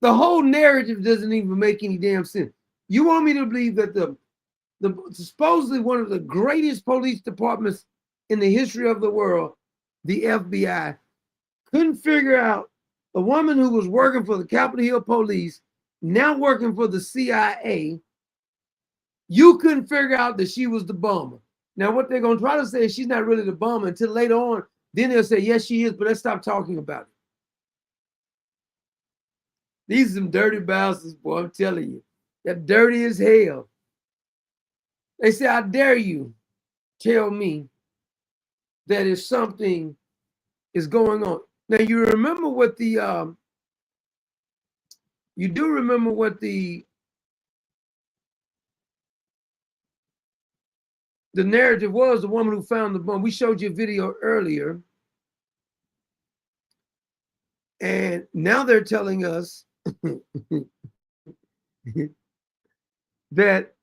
The whole narrative doesn't even make any damn sense. You want me to believe that the supposedly one of the greatest police departments in the history of the world, the FBI, couldn't figure out a woman who was working for the Capitol Hill Police, now working for the CIA, you couldn't figure out that she was the bomber. Now, what they're going to try to say is she's not really the bomber until later on. Then they'll say, yes, she is, but let's stop talking about it. These are some dirty bastards, boy, I'm telling you. They're dirty as hell. They say, I dare you tell me that if something is going on. Now, you remember what the, you do remember what the narrative was, the woman who found the bomb. We showed you a video earlier. And now they're telling us that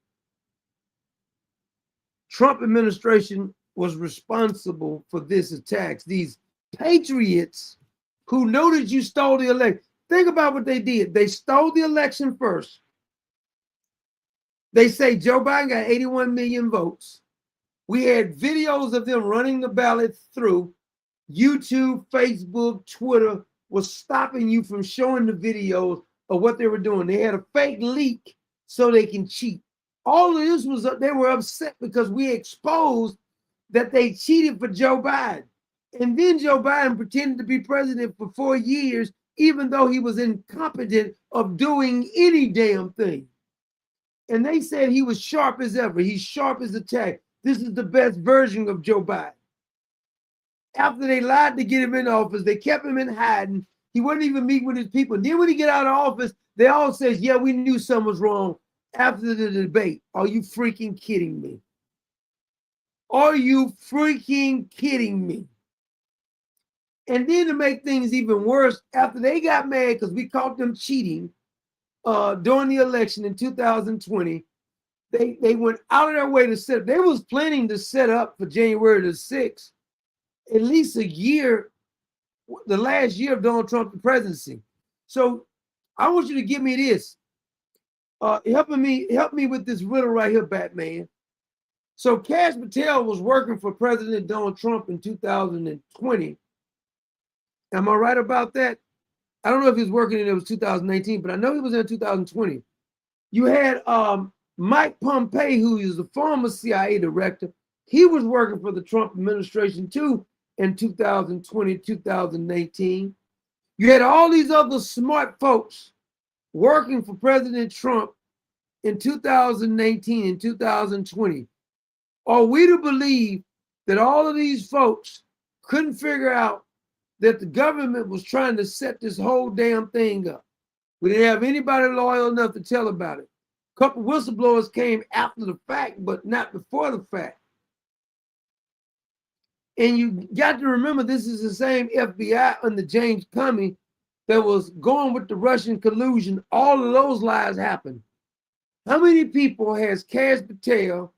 Trump administration was responsible for this attacks. These patriots who know that you stole the election. Think about what they did. They stole the election first. They say Joe Biden got 81 million votes. We had videos of them running the ballots through. YouTube, Facebook, Twitter was stopping you from showing the videos of what they were doing. They had a fake leak so they can cheat. All of this was, they were upset because we exposed that they cheated for Joe Biden. And then Joe Biden pretended to be president for 4 years, even though he was incompetent of doing any damn thing. And they said he was sharp as ever. He's sharp as a tack. This is the best version of Joe Biden. After they lied to get him in office, they kept him in hiding. He wouldn't even meet with his people. And then when he get out of office, they all says, yeah, we knew something was wrong after the debate. Are you freaking kidding me? Are you freaking kidding me? And then to make things even worse, after they got mad because we caught them cheating during the election in 2020, they went out of their way to set up. They was planning to set up for January the 6th, at least a year, the last year of Donald Trump's presidency. So I want you to give me this. Help me with this riddle right here, Batman. So Kash Patel was working for President Donald Trump in 2020. Am I right about that? I don't know if he was working and it was 2019, but I know he was in 2020. You had Mike Pompeo, who is a former CIA director. He was working for the Trump administration too in 2020, 2019. You had all these other smart folks working for President Trump in 2019 and 2020. Are we to believe that all of these folks couldn't figure out that the government was trying to set this whole damn thing up? We didn't have anybody loyal enough to tell about it. A couple whistleblowers came after the fact, but not before the fact. And you got to remember, this is the same FBI under James Comey that was going with the Russian collusion. All of those lies happened. How many people has Kash Patel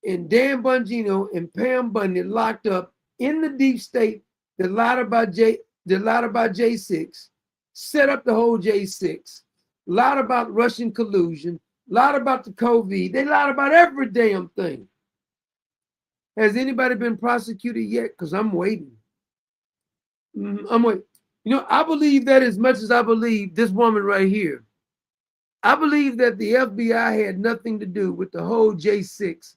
and Dan Bongino and Pam Bundy locked up in the deep state that lied about J6, set up the whole J6, lied about Russian collusion, lied about the COVID. They lied about every damn thing. Has anybody been prosecuted yet? Because I'm waiting. I'm waiting. You know, I believe that as much as I believe this woman right here. I believe that the FBI had nothing to do with the whole J6.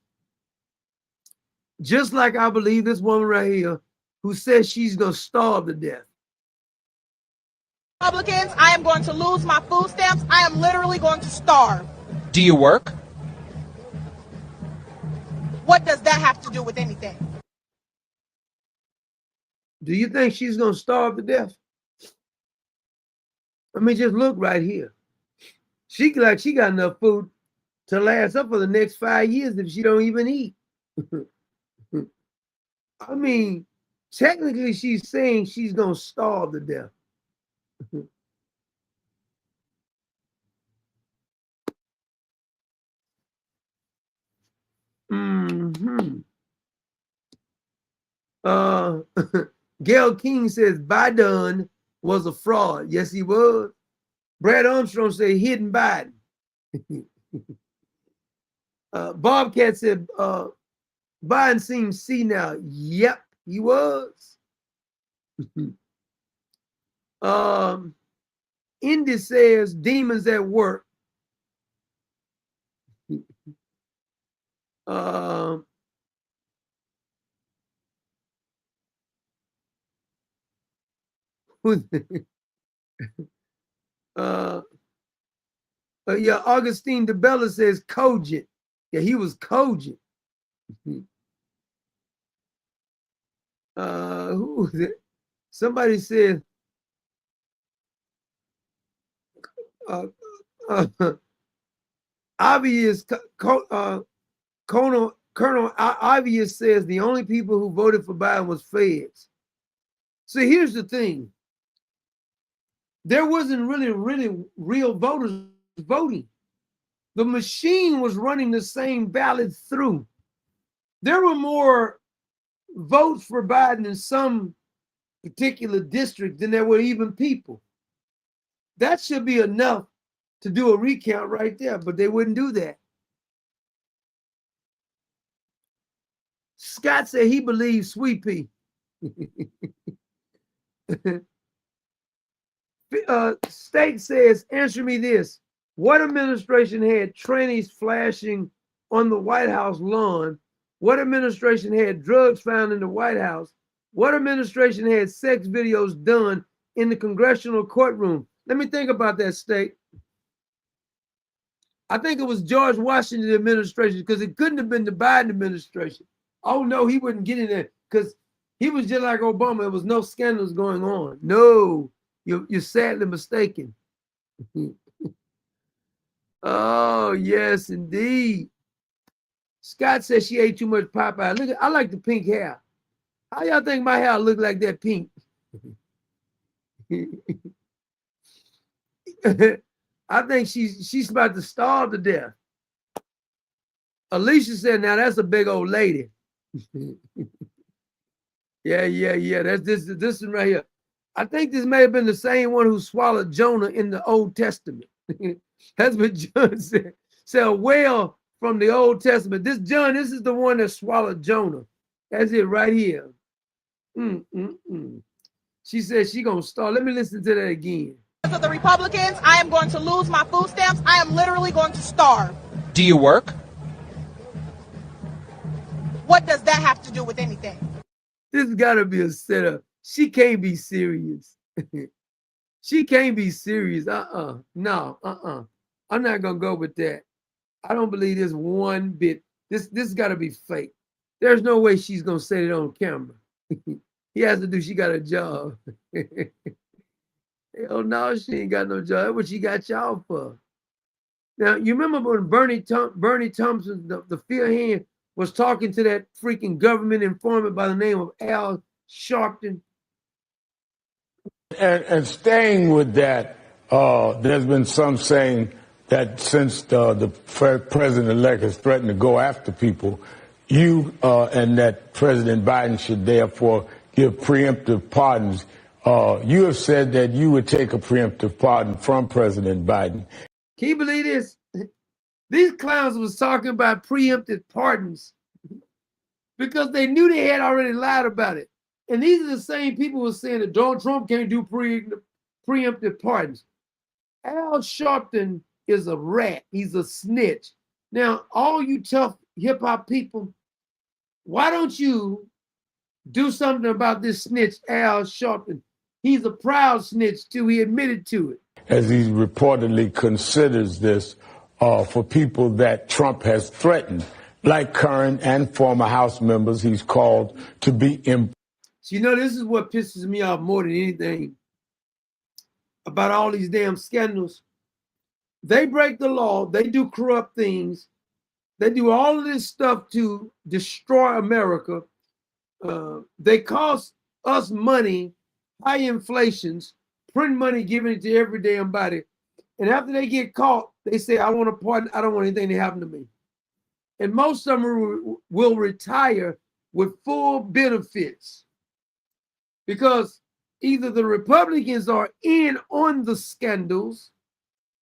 Just like I believe this woman right here who says she's going to starve to death.
Republicans, I am going to lose my food stamps. I am literally going to starve.
Do you work?
What does that have to do with anything?
Do you think she's going to starve to death? I mean, just look right here. She got enough food to last up for the next 5 years if she don't even eat. I mean, technically she's saying she's gonna starve to death. Gail King says Biden was a fraud. Yes, he was. Brad Armstrong said hidden Biden. Bobcat said Biden seems senile. Yep, he was. Indy says demons at work. Yeah, Augustine DeBella says cogent. Yeah, he was cogent. Who was it? Somebody said obvious Colonel Obvious says the only people who voted for Biden was feds. So here's the thing. There wasn't really real voters voting. The machine was running the same ballots through. There were more votes for Biden in some particular district than there were even people. That should be enough to do a recount right there, but they wouldn't do that. Scott said he believes Sweet Pea. State says, answer me this. What administration had trannies flashing on the White House lawn? What administration had drugs found in the White House? What administration had sex videos done in the congressional courtroom? Let me think about that, State. I think it was George Washington administration, because it couldn't have been the Biden administration. Oh no, he wouldn't get in there because he was just like Obama. There was no scandals going on. No, you're sadly mistaken. Oh, yes, indeed. Scott says she ate too much Popeye. Look, I like the pink hair. How y'all think my hair look like that pink? I think she's about to starve to death. Alicia said, now that's a big old lady. Yeah. That's this one right here. I think this may have been the same one who swallowed Jonah in the Old Testament. That's what John said. Said a whale from the Old Testament. This is the one that swallowed Jonah. That's it right here. She said she gonna start. Let me listen to that again.
Because of the Republicans, I am going to lose my food stamps. I am literally going to starve.
Do you work?
What does that have to do with anything?
This gotta be a setup. She can't be serious. She can't be serious. No. I'm not gonna go with that. I don't believe this one bit. This gotta be fake. There's no way she's gonna say it on camera. He has to do. She got a job. Hell no, she ain't got no job. That's what she got y'all for. Now you remember when Bernie Thompson, the field hand, was talking to that freaking government informant by the name of Al Sharpton.
And staying with that, there's been some saying that since the president-elect has threatened to go after people, and that President Biden should therefore give preemptive pardons. You have said that you would take a preemptive pardon from President Biden.
Can you believe this? These clowns was talking about preemptive pardons because they knew they had already lied about it. And these are the same people who were saying that Donald Trump can't do preemptive pardons. Al Sharpton is a rat. He's a snitch. Now, all you tough hip-hop people, why don't you do something about this snitch, Al Sharpton? He's a proud snitch, too. He admitted to it.
As he reportedly considers this for people that Trump has threatened, like current and former House members he's called to be
So, you know, this is what pisses me off more than anything about all these damn scandals. They break the law. They do corrupt things. They do all of this stuff to destroy America. They cost us money, high inflations, print money, giving it to every damn body. And after they get caught, they say, I want a pardon. I don't want anything to happen to me. And most of them will retire with full benefits because either the Republicans are in on the scandals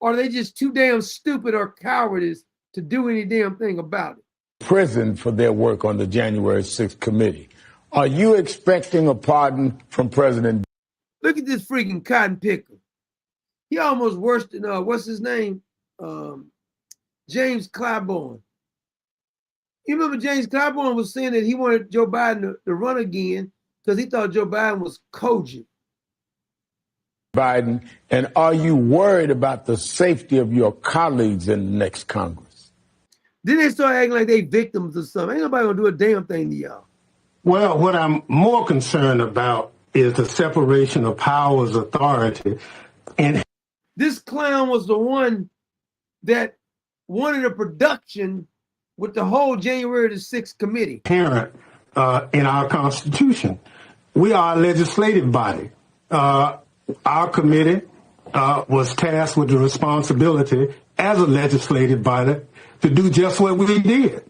or they just too damn stupid or cowardice to do any damn thing about it.
Prison for their work on the January 6th committee. Are you expecting a pardon from President?
Look at this freaking cotton picker. He almost worse than, what's his name? James Clyburn. You remember James Clyburn was saying that he wanted Joe Biden to run again because he thought Joe Biden was cogent.
Biden, and are you worried about the safety of your colleagues in the next Congress?
Then they start acting like they victims or something. Ain't nobody gonna do a damn thing to y'all.
Well, what I'm more concerned about is the separation of powers authority. And
this clown was the one that wanted a production with the whole January the 6th committee.
Inherent in our Constitution. We are a legislative body. Our committee was tasked with the responsibility as a legislative body to do just what we did.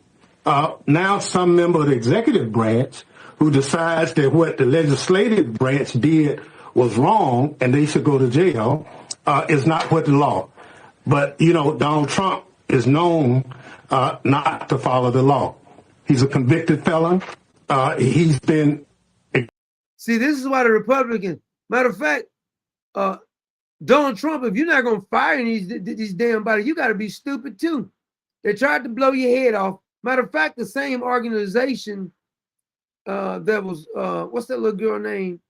Now some member of the executive branch who decides that what the legislative branch did was wrong and they should go to jail is not what the law. But, you know, Donald Trump is known not to follow the law. He's a convicted felon. He's been...
See, this is why the Republicans, matter of fact, Donald Trump, if you're not going to fire these damn bodies, you got to be stupid too. They tried to blow your head off. Matter of fact, the same organization that was, what's that little girl name?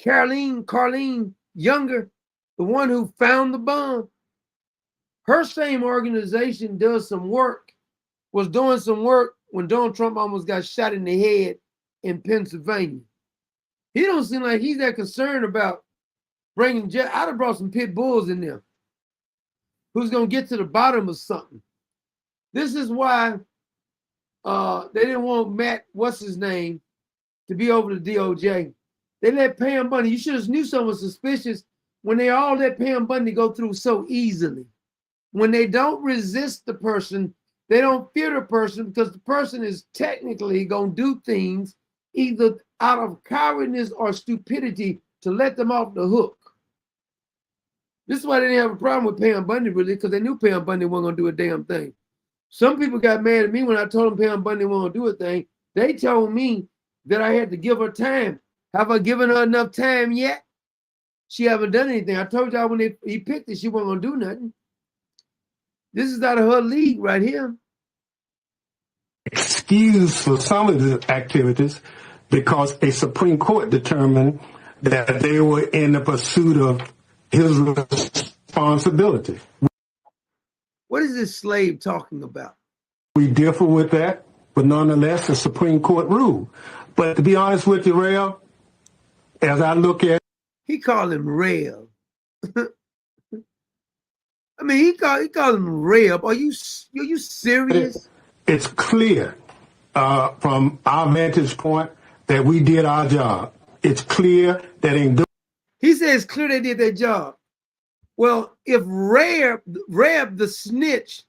Carlene Younger, the one who found the bomb. Her same organization was doing some work when Donald Trump almost got shot in the head in Pennsylvania. He don't seem like he's that concerned about bringing I'd have brought some pit bulls in there who's going to get to the bottom of something. This is why they didn't want Matt, what's his name, to be over the DOJ. They let Pam Bundy, you should have knew someone was suspicious when they all let Pam Bundy go through so easily. When they don't resist the person, they don't fear the person because the person is technically going to do things either out of cowardness or stupidity to let them off the hook. This is why they didn't have a problem with Pam Bundy really, because they knew Pam Bundy wasn't going to do a damn thing. Some people got mad at me when I told them Pam Bundy wasn't going to do a thing. They told me that I had to give her time. Have I given her enough time yet? She haven't done anything. I told y'all when he picked it, she wasn't going to do nothing. This is out of her league right here.
Excuse for some of the activities because a Supreme Court determined that they were in the pursuit of his responsibility.
What is this slave talking about?
We differ with that, but nonetheless, the Supreme Court ruled. But to be honest with you, Rail, as I look at...
He called him Rail. I mean, he called him Rail. Are you serious?
It's clear from our vantage point that we did our job. It's clear that in...
He says it's clear they did their job. Well, if Reb the snitch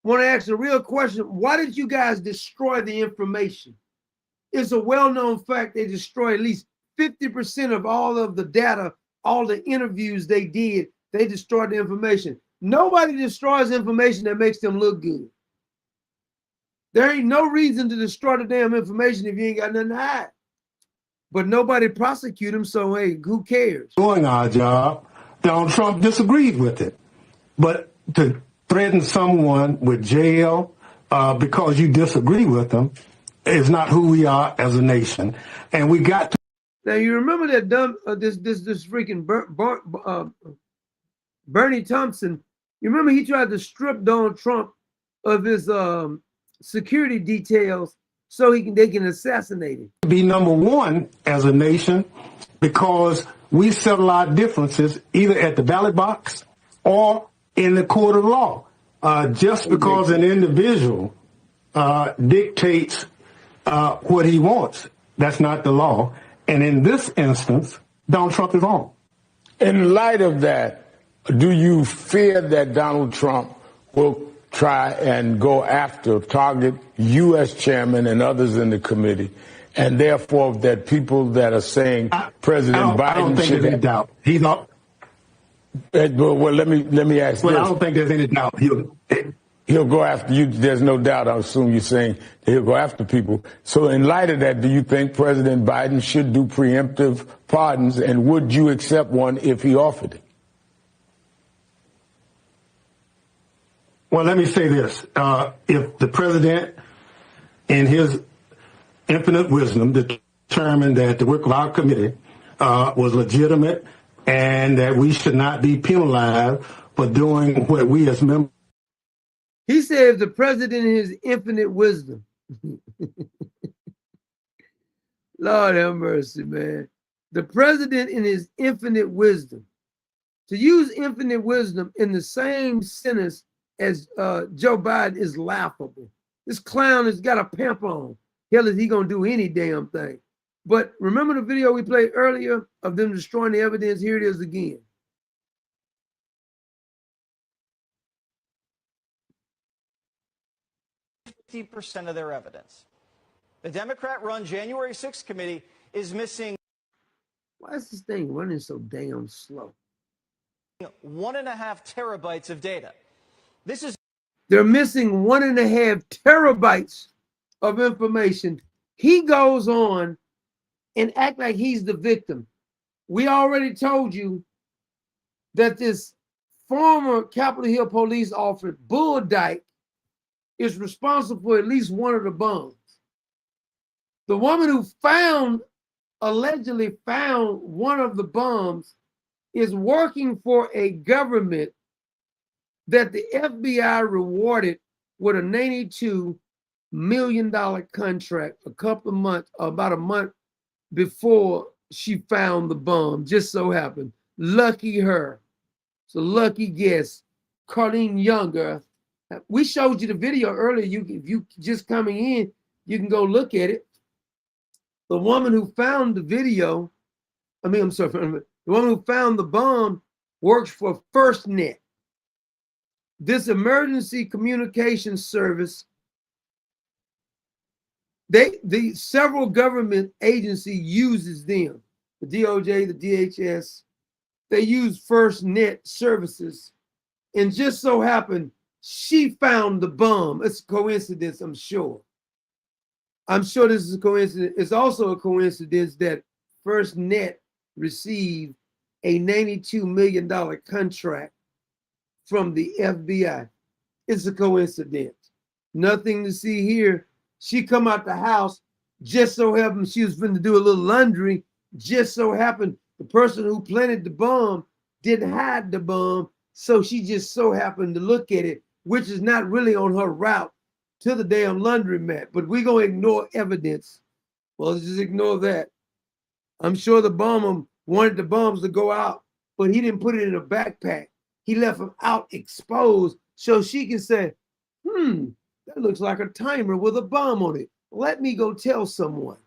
want to ask a real question, why did you guys destroy the information? It's a well-known fact they destroyed at least 50% of all of the data, all the interviews they did, they destroyed the information. Nobody destroys information that makes them look good. There ain't no reason to destroy the damn information if you ain't got nothing to hide. But nobody prosecute him, so hey, who cares?
Doing our job, Donald Trump disagreed with it. But to threaten someone with jail because you disagree with them is not who we are as a nation. And we got to...
Now you remember that dumb this freaking Bernie Thompson. You remember he tried to strip Donald Trump of his security details so they can assassinate him.
Be number one as a nation because we settle our differences either at the ballot box or in the court of law. just because an individual dictates what he wants, that's not the law. And in this instance, Donald Trump is wrong.
In light of that, do you fear that Donald Trump will try and go after, target U.S. chairman and others in the committee, and therefore that people that are saying President Biden
I don't think
should
there's any doubt. He's not.
Well, let me ask
Well,
this.
I don't think there's any doubt.
He'll go after you. There's no doubt. I assume you're saying that he'll go after people. So in light of that, do you think President Biden should do preemptive pardons, and would you accept one if he offered it?
Well, let me say this. If the president, in his infinite wisdom, determined that the work of our committee was legitimate and that we should not be penalized for doing what we as members.
He said, the president in his infinite wisdom. Lord have mercy, man. The president in his infinite wisdom. To use infinite wisdom in the same sentence as Joe Biden is laughable. This clown has got a pimp on. Hell, is he gonna do any damn thing? But remember the video we played earlier of them destroying the evidence? Here it is again.
50% of their evidence. The Democrat-run January 6th committee is missing.
Why is this thing running so damn slow?
1.5 terabytes of data.
They're missing 1.5 terabytes of information. He goes on and act like he's the victim. We already told you that this former Capitol Hill police officer, Bull Dyke, is responsible for at least one of the bombs. The woman who allegedly found one of the bombs is working for a government that the FBI rewarded with a $92 million contract about a month before she found the bomb. Just so happened. Lucky her. It's a lucky guess. Carlene Younger. We showed you the video earlier. If you just coming in, you can go look at it. The woman who found the video, the woman who found the bomb works for FirstNet. This emergency communication service, the several government agency uses them. The DOJ, the DHS, they use FirstNet services. And just so happened, she found the bomb. It's a coincidence, I'm sure. I'm sure this is a coincidence. It's also a coincidence that FirstNet received a $92 million contract from the FBI. It's a coincidence. Nothing to see here. She come out the house, just so happened she was going to do a little laundry. Just so happened the person who planted the bomb didn't hide the bomb. So she just so happened to look at it, which is not really on her route to the damn laundromat. But we're going to ignore evidence. Well, let's just ignore that. I'm sure the bomber wanted the bombs to go out, but he didn't put it in a backpack. He left them out exposed so she can say, that looks like a timer with a bomb on it. Let me go tell someone.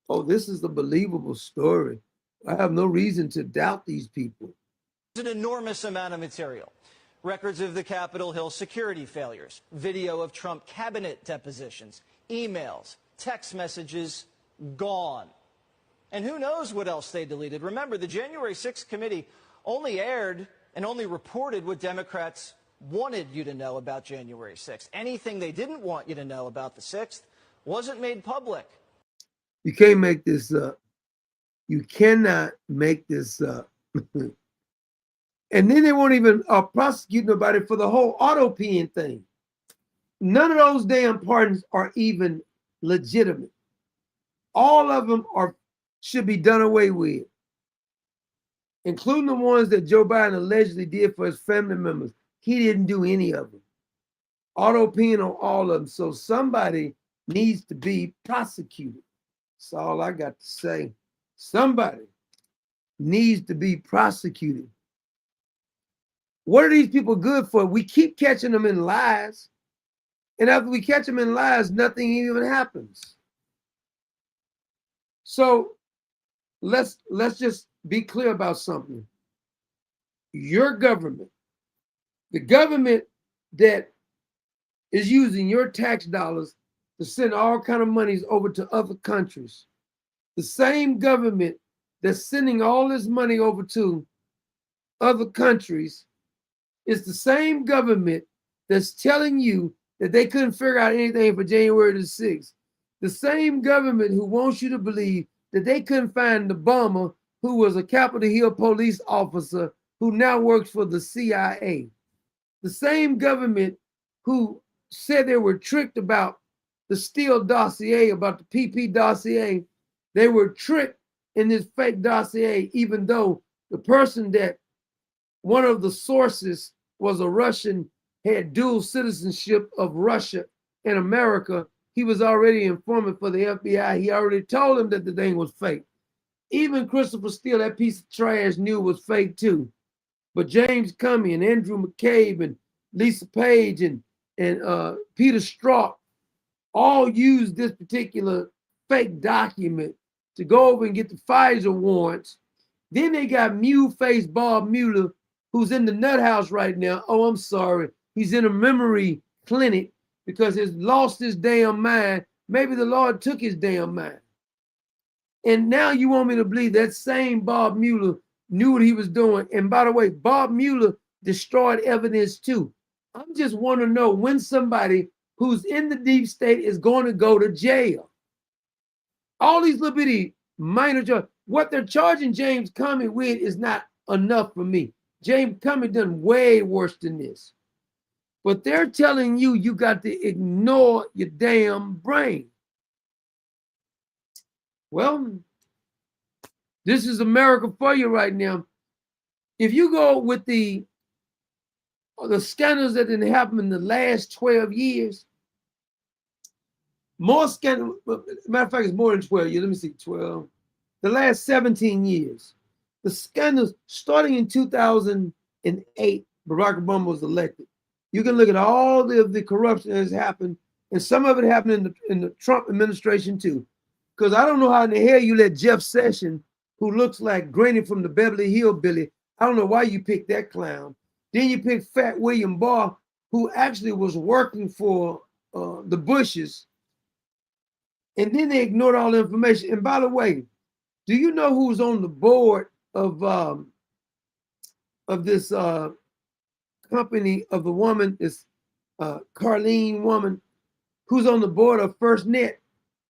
Oh, this is a believable story. I have no reason to doubt these people.
An enormous amount of material. Records of the Capitol Hill security failures, video of Trump cabinet depositions, emails, text messages, gone. And who knows what else they deleted. Remember, the January 6th committee only aired and only reported what Democrats wanted you to know about January 6th. Anything they didn't want you to know about the 6th wasn't made public.
You can't make this up. You cannot make this up. And then they won't even prosecute nobody for the whole auto peeing thing. None of those damn pardons are even legitimate. All of them should be done away with, including the ones that Joe Biden allegedly did for his family members. He didn't do any of them. Auto peeing on all of them. So somebody needs to be prosecuted. That's all I got to say. Somebody needs to be prosecuted. What are these people good for? We keep catching them in lies. And after we catch them in lies, nothing even happens. So let's just be clear about something. Your government, the government that is using your tax dollars to send all kind of monies over to other countries, the same government that's sending all this money over to other countries is the same government that's telling you that they couldn't figure out anything for January the 6th. The same government who wants you to believe that they couldn't find the bomber who was a Capitol Hill police officer who now works for the CIA. The same government who said they were tricked about the Steele dossier, about the PP dossier. They were tricked in this fake dossier, even though the person that one of the sources was a Russian, had dual citizenship of Russia and America. He was already informant for the FBI. He already told him that the thing was fake. Even Christopher Steele, that piece of trash, knew it was fake too. But James Comey and Andrew McCabe and Lisa Page and Peter Strzok all used this particular fake document to go over and get the Pfizer warrants. Then they got mule-faced Bob Mueller, who's in the nut house right now. Oh, I'm sorry. He's in a memory clinic because he's lost his damn mind. Maybe the Lord took his damn mind. And now you want me to believe that same Bob Mueller knew what he was doing. And by the way, Bob Mueller destroyed evidence too. I'm just want to know when somebody who's in the deep state is going to go to jail. All these little bitty minor charges, what they're charging James Comey with is not enough for me. James Comey done way worse than this. But they're telling you, you got to ignore your damn brain. Well, this is America for you right now. If you go with the scandals that didn't happen in the last 12 years, more scandals, matter of fact, it's more than 12 years. Let me see, 12. The last 17 years. The scandals starting in 2008, Barack Obama was elected. You can look at all of the corruption that has happened, and some of it happened in the Trump administration too. Because I don't know how in the hell you let Jeff Sessions, who looks like Granny from the Beverly Hillbilly, I don't know why you picked that clown. Then you picked Fat William Barr, who actually was working for the Bushes. And then they ignored all the information. And by the way, do you know who's on the board of this company of the woman, this Carlene woman, who's on the board of FirstNet?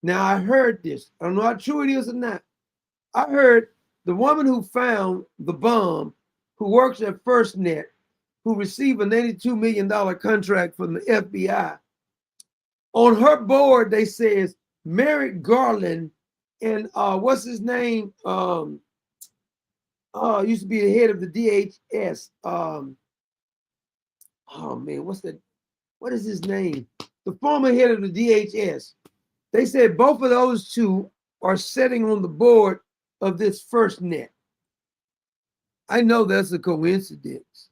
Now I heard this. I don't know how true it is or not. I heard the woman who found the bomb, who works at FirstNet, who received an $82 million contract from the FBI. On her board, they says Merrick Garland and what's his name? Used to be the head of the DHS. Oh man, what's that? What is his name? The former head of the DHS. They said both of those two are sitting on the board of this FirstNet. I know that's a coincidence.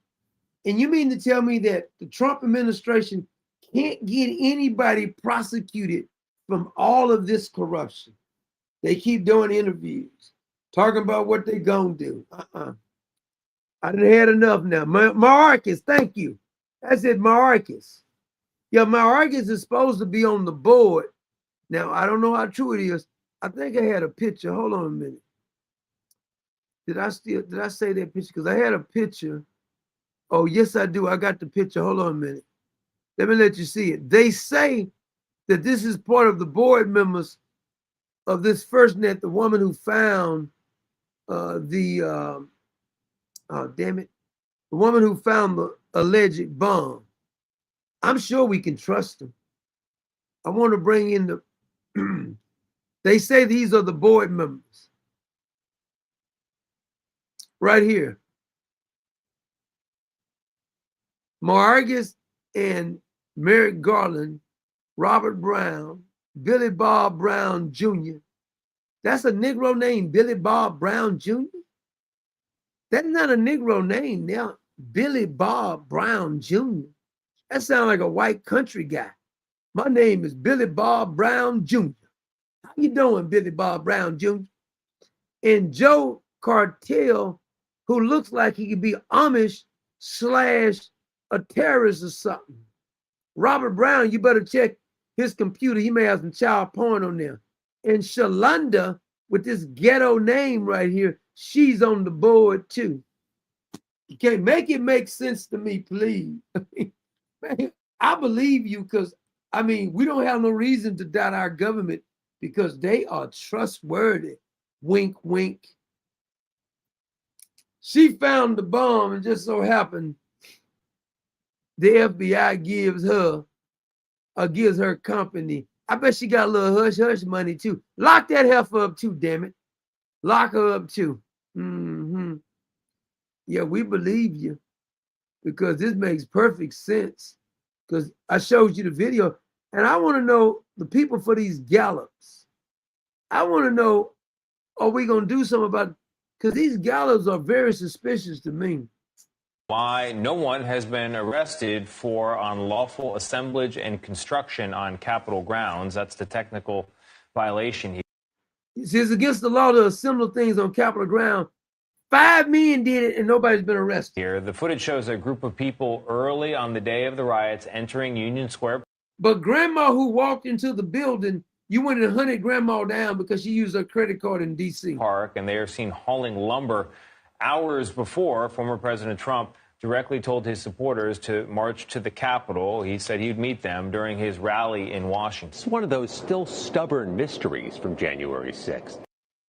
And you mean to tell me that the Trump administration can't get anybody prosecuted from all of this corruption? They keep doing interviews, talking about what they're going to do. I done had enough now. Mayorkas, thank you. That's it, Mayorkas. Yeah, Mayorkas is supposed to be on the board. Now, I don't know how true it is. I think I had a picture. Hold on a minute. Did I say that picture? Because I had a picture. Oh, yes, I do. I got the picture. Hold on a minute. Let me let you see it. They say that this is part of the board members of this FirstNet, the woman who found the woman who found the alleged bomb. I'm sure we can trust them. I want to bring in the, they say these are the board members. Right here. Mayorkas and Merrick Garland, Robert Brown, Billy Bob Brown Jr. That's a Negro name, Billy Bob Brown Jr.? That's not a Negro name now. Billy Bob Brown Jr. That sounds like a white country guy. My name is Billy Bob Brown Jr. How you doing, Billy Bob Brown Jr.? And Joe Cartel, who looks like he could be Amish / a terrorist or something. Robert Brown, you better check his computer. He may have some child porn on there. And Shalonda, with this ghetto name right here, she's on the board too. You can't make it make sense to me, please. Man, I believe you because, I mean, we don't have no reason to doubt our government because they are trustworthy. Wink, wink. She found the bomb and just so happened the FBI gives her company. I bet she got a little hush-hush money too. Lock that heifer up too, damn it. Lock her up too. Yeah, we believe you because this makes perfect sense. Because I showed you the video and I want to know the people for these gallops. I want to know, are we going to do something about it? Because these gallops are very suspicious to me.
Why no one has been arrested for unlawful assemblage and construction on Capitol grounds. That's the technical violation here.
See, it's against the law to assemble things on Capitol ground. 5 men did it and nobody's been arrested.
Here, the footage shows a group of people early on the day of the riots entering Union Square.
But grandma who walked into the building, you went and hunted grandma down because she used her credit card in D.C.
Park, and they are seen hauling lumber hours before former President Trump directly told his supporters to march to the Capitol. He said he'd meet them during his rally in Washington.
It's one of those still stubborn mysteries from January 6th.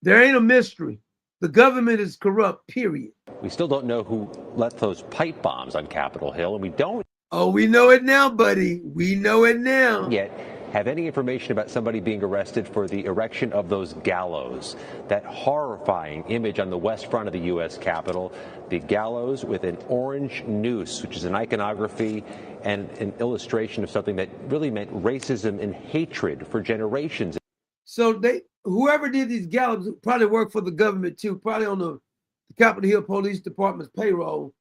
There ain't a mystery. The government is corrupt, period.
We still don't know who let those pipe bombs on Capitol Hill, and we don't.
Oh, we know it now, buddy. We know it now.
Yet have any information about somebody being arrested for the erection of those gallows. That horrifying image on the west front of the U.S. Capitol, the gallows with an orange noose, which is an iconography and an illustration of something that really meant racism and hatred for generations.
So whoever did these gallows probably worked for the government too, probably on the Capitol Hill Police Department's payroll.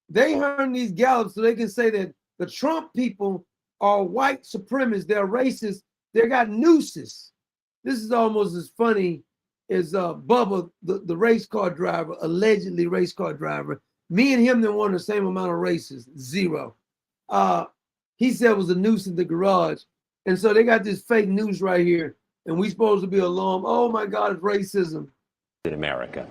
They hung these gallows so they can say that the Trump people are white supremacists, they're racist, they got nooses. This is almost as funny as Bubba, the race car driver, allegedly race car driver. Me and him then won the same amount of races, 0. He said it was a noose in the garage. And so they got this fake news right here, and we supposed to be alarmed. Oh my God, it's racism.
In America.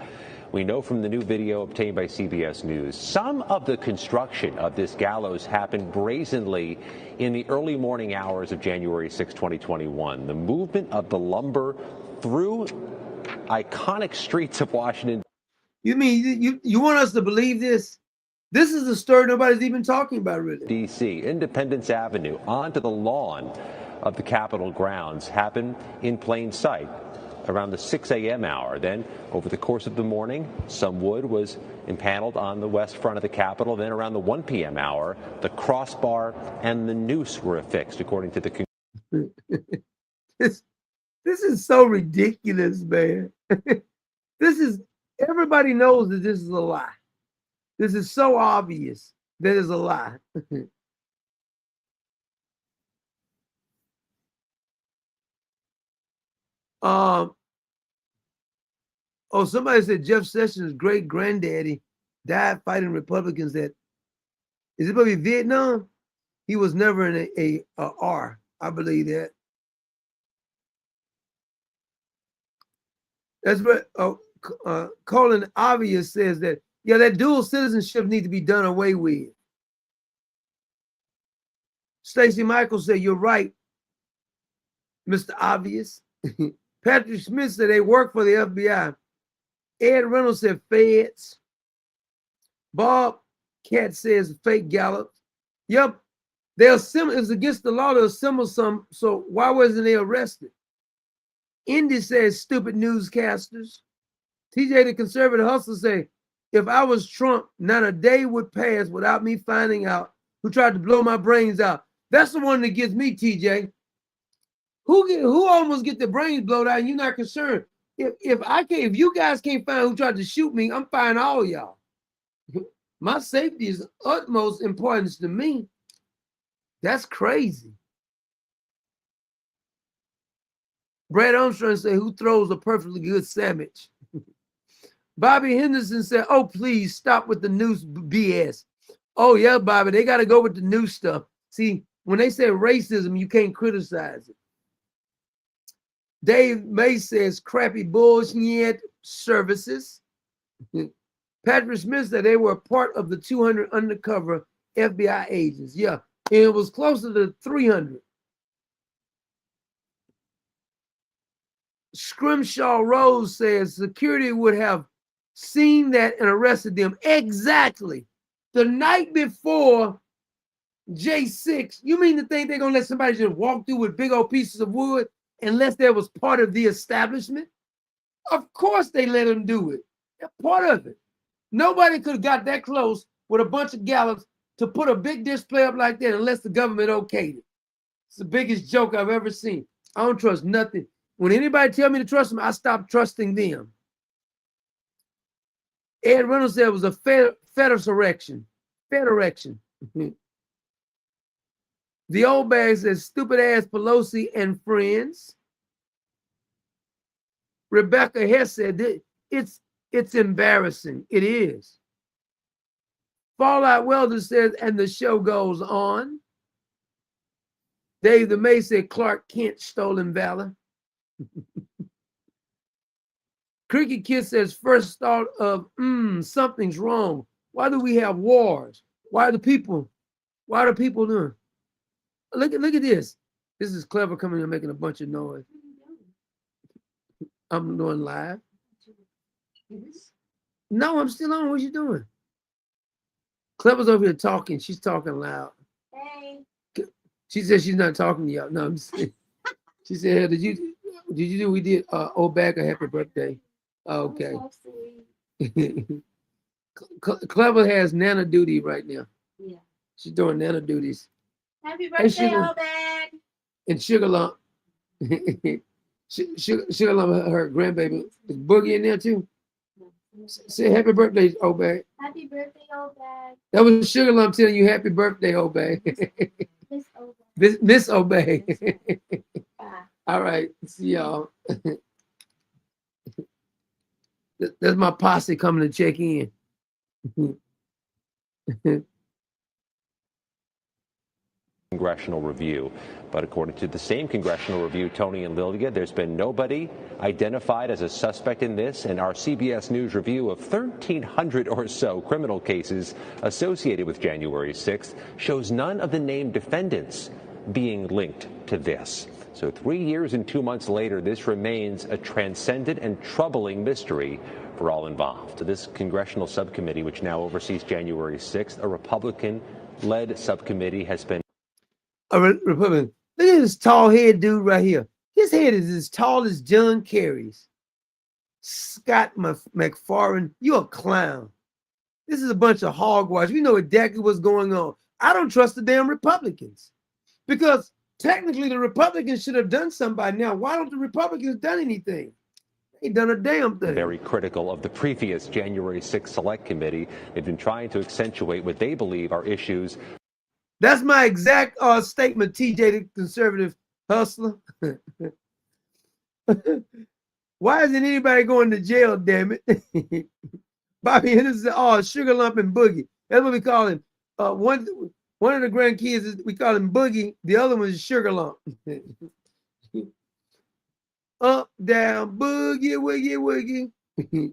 We know from the new video obtained by CBS News, some of the construction of this gallows happened brazenly in the early morning hours of January 6, 2021. The movement of the lumber through iconic streets of Washington.
You mean you want us to believe this? This is a story nobody's even talking about, really.
D.C., Independence Avenue, onto the lawn of the Capitol grounds happened in plain sight around the 6 a.m. hour. Then, over the course of the morning, some wood was impaneled on the west front of the Capitol. Then, around the 1 p.m. hour, the crossbar and the noose were affixed, according to the.
This is so ridiculous, man. Everybody knows that this is a lie. This is so obvious that it's a lie. Somebody said Jeff Sessions' great granddaddy died fighting Republicans is it supposed to be Vietnam? He was never in a R. I believe that. That's what Colin Obvious says that, yeah, that dual citizenship needs to be done away with. Stacey Michaels said, you're right, Mr. Obvious. Patrick Smith said they work for the FBI. Ed Reynolds said feds. Bob Cat says fake gallops. Yep, it's against the law to assemble some, so why wasn't they arrested? Indy says stupid newscasters. TJ the Conservative Hustler say, if I was Trump, not a day would pass without me finding out who tried to blow my brains out. That's the one that gets me, TJ. Who almost get their brains blown out and you're not concerned? If you guys can't find who tried to shoot me, I'm firing all y'all. My safety is utmost importance to me. That's crazy. Brad Armstrong said, who throws a perfectly good sandwich? Bobby Henderson said, oh, please stop with the news BS. Oh, yeah, Bobby, they got to go with the new stuff. See, when they say racism, you can't criticize it. Dave May says, crappy bullshit services. Patrick Smith said they were a part of the 200 undercover FBI agents. Yeah, and it was closer to 300. Scrimshaw Rose says security would have seen that and arrested them. Exactly. The night before J6, you mean to think they're going to let somebody just walk through with big old pieces of wood unless that was part of the establishment? Of course they let them do it. They're part of it. Nobody could have got that close with a bunch of gallops to put a big display up like that unless the government okayed it. It's the biggest joke I've ever seen. I don't trust nothing. When anybody tell me to trust them, I stop trusting them. Ed Reynolds said it was a federation. The old bag says stupid ass Pelosi and friends. Rebecca Hess said it's embarrassing. It is. Fallout Welder says, and the show goes on. Dave the May said Clark Kent stolen valor. Cricket Kid says first thought of something's wrong. Why do we have wars? Why are people doing? Look at this. This is Clever coming in making a bunch of noise. I'm doing live. No, I'm still on. What you doing? Clever's over here talking. She's talking loud.
Hey.
She said she's not talking to y'all. No, I'm just kidding. She said, hey, did you do we did Obag a happy birthday? Okay. Clever has Nana duty right now.
Yeah.
She's doing Nana duties.
Happy birthday,
Sugar.
Obag.
And Sugar Lump. Sugar Lump, her grandbaby. Is Boogie in there too? Say happy birthday, Obag.
Happy birthday, Obag.
That was Sugar Lump telling you happy birthday, Obag.
Miss Obag.
Miss Obag. All right, see y'all. That's my posse coming to check in.
Congressional review. But according to the same congressional review, Tony and Lilia, there's been nobody identified as a suspect in this, and our CBS News review of 1,300 or so criminal cases associated with January 6th shows none of the named defendants being linked to this. So 3 years and 2 months later, this remains a transcendent and troubling mystery for all involved. This congressional subcommittee, which now oversees January 6th, a Republican-led subcommittee, has been
a Republican. Look at this tall head dude right here. His head is as tall as John Kerry's. Scott McFarland, you a clown. This is a bunch of hogwash. We know exactly what's going on. I don't trust the damn Republicans because technically the Republicans should have done something by now. Why don't the Republicans done anything? They ain't done a damn thing.
Very critical of the previous January 6th Select Committee. They've been trying to accentuate what they believe are issues.
That's my exact statement, TJ, the conservative hustler. Why isn't anybody going to jail, damn it? Bobby Henderson said, oh, Sugar Lump and Boogie. That's what we call him. One of the grandkids, we call him Boogie. The other one is Sugar Lump. Up, down, boogie, woogie, woogie.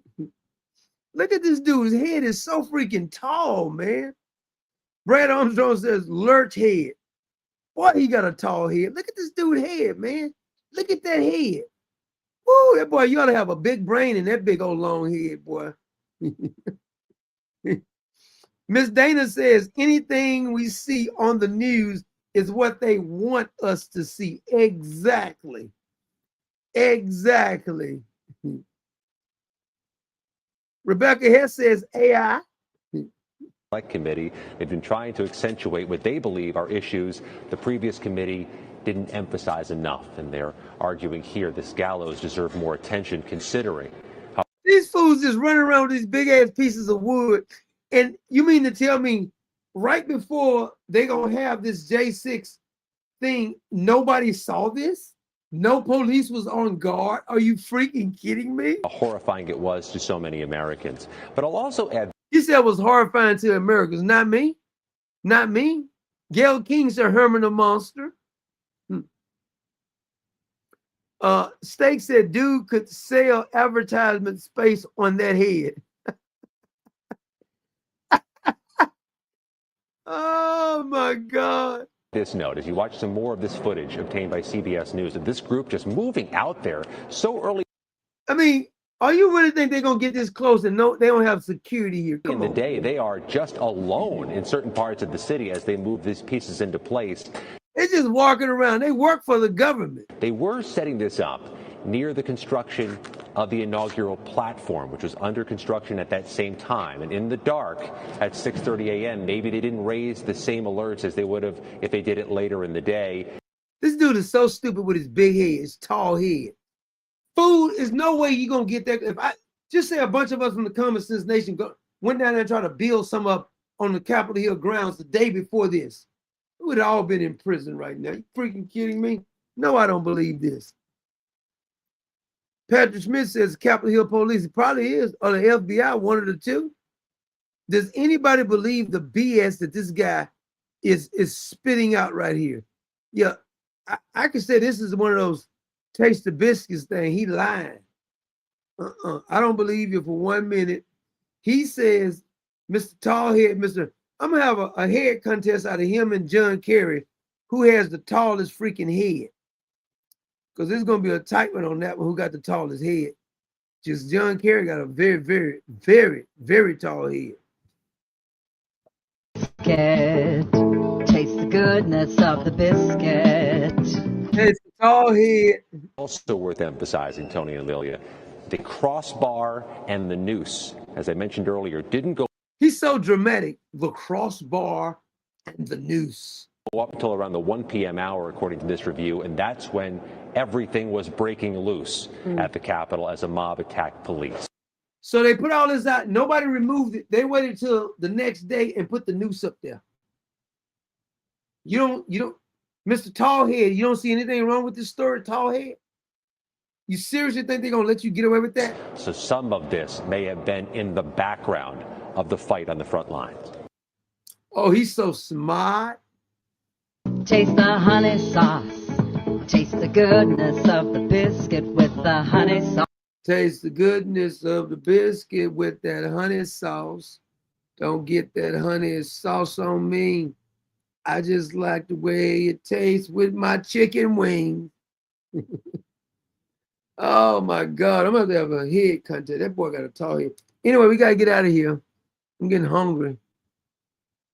Look at this dude's head is so freaking tall, man. Brad Armstrong says, lurch head. Boy, he got a tall head. Look at this dude's head, man. Look at that head. Woo, that boy, you ought to have a big brain in that big old long head, boy. Miss Dana says, anything we see on the news is what they want us to see. Exactly. Exactly. Rebecca Hess says, AI.
Select Committee. They've been trying to accentuate what they believe are issues the previous committee didn't emphasize enough, and they're arguing here this gallows deserve more attention considering how
these fools just running around with these big ass pieces of wood And you mean to tell me right before they gonna have this J6 thing, nobody saw this? No police was on guard? Are you freaking kidding me?
How horrifying it was to so many Americans. But I'll also add.
You said it was horrifying to Americans, not me. Not me. Gail King said Herman the monster. Steak said dude could sell advertisement space on that head. Oh my God.
This note, as you watch some more of this footage obtained by CBS News of this group just moving out there so early.
I mean, are you really think they're gonna get this close and no, they don't have security here?
In the day, they are just alone in certain parts of the city as they move these pieces into place.
They're just walking around. They work for the government.
They were setting this up near the construction of the inaugural platform, which was under construction at that same time. And in the dark at 6:30 a.m., maybe they didn't raise the same alerts as they would have if they did it later in the day.
This dude is so stupid with his big head, his tall head. Food is no way you're going to get that. If I just say a bunch of us from the Common Sense Nation went down there and tried to build some up on the Capitol Hill grounds the day before this, we would have all been in prison right now. You freaking kidding me? No, I don't believe this. Patrick Smith says Capitol Hill Police. It probably is, or the FBI, one of the two. Does anybody believe the BS that this guy is spitting out right here? Yeah, I could say this is one of those taste the biscuits thing. He lying. I don't believe you for 1 minute. He says, Mr. Tallhead, I'm gonna have a head contest out of him and John Kerry, who has the tallest freaking head. Because there's going to be a tight one on that one, who got the tallest head. Just John Kerry got a very, very, very, very tall head.
Taste the goodness of the biscuit.
It's a tall head.
Also worth emphasizing, Tony and Lilia, the crossbar and the noose, as I mentioned earlier, didn't go.
He's so dramatic. The crossbar and the noose.
Up until around the 1 p.m. hour, according to this review, and that's when everything was breaking loose at the Capitol as a mob attacked police.
So they put all this out. Nobody removed it. They waited till the next day and put the noose up there. You don't, Mr. Tallhead, you don't see anything wrong with this story, Tallhead? You seriously think they're gonna let you get away with that?
So some of this may have been in the background of the fight on the front lines.
Oh, he's so smart.
Taste the honey sauce. Taste the goodness of the biscuit with the honey sauce.
Taste the goodness of the biscuit with that honey sauce. Don't get that honey sauce on me. I just like the way it tastes with my chicken wings. Oh my God, I'm gonna have a head contest. That boy got a tall head. Anyway, we gotta get out of here. I'm getting hungry.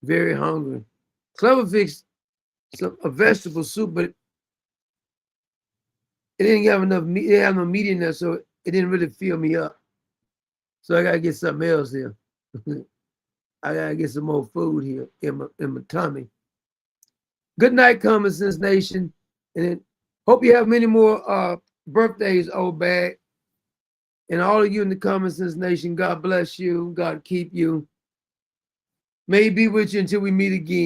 Very hungry. Clever fixed a vegetable soup, but it didn't have enough meat. It didn't have no meat in there, so it didn't really fill me up. So I gotta get something else here. I gotta get some more food here in my tummy. Good night, Common Sense Nation, and hope you have many more birthdays, old bag. And all of you in the Common Sense Nation, God bless you. God keep you. May he be with you until we meet again.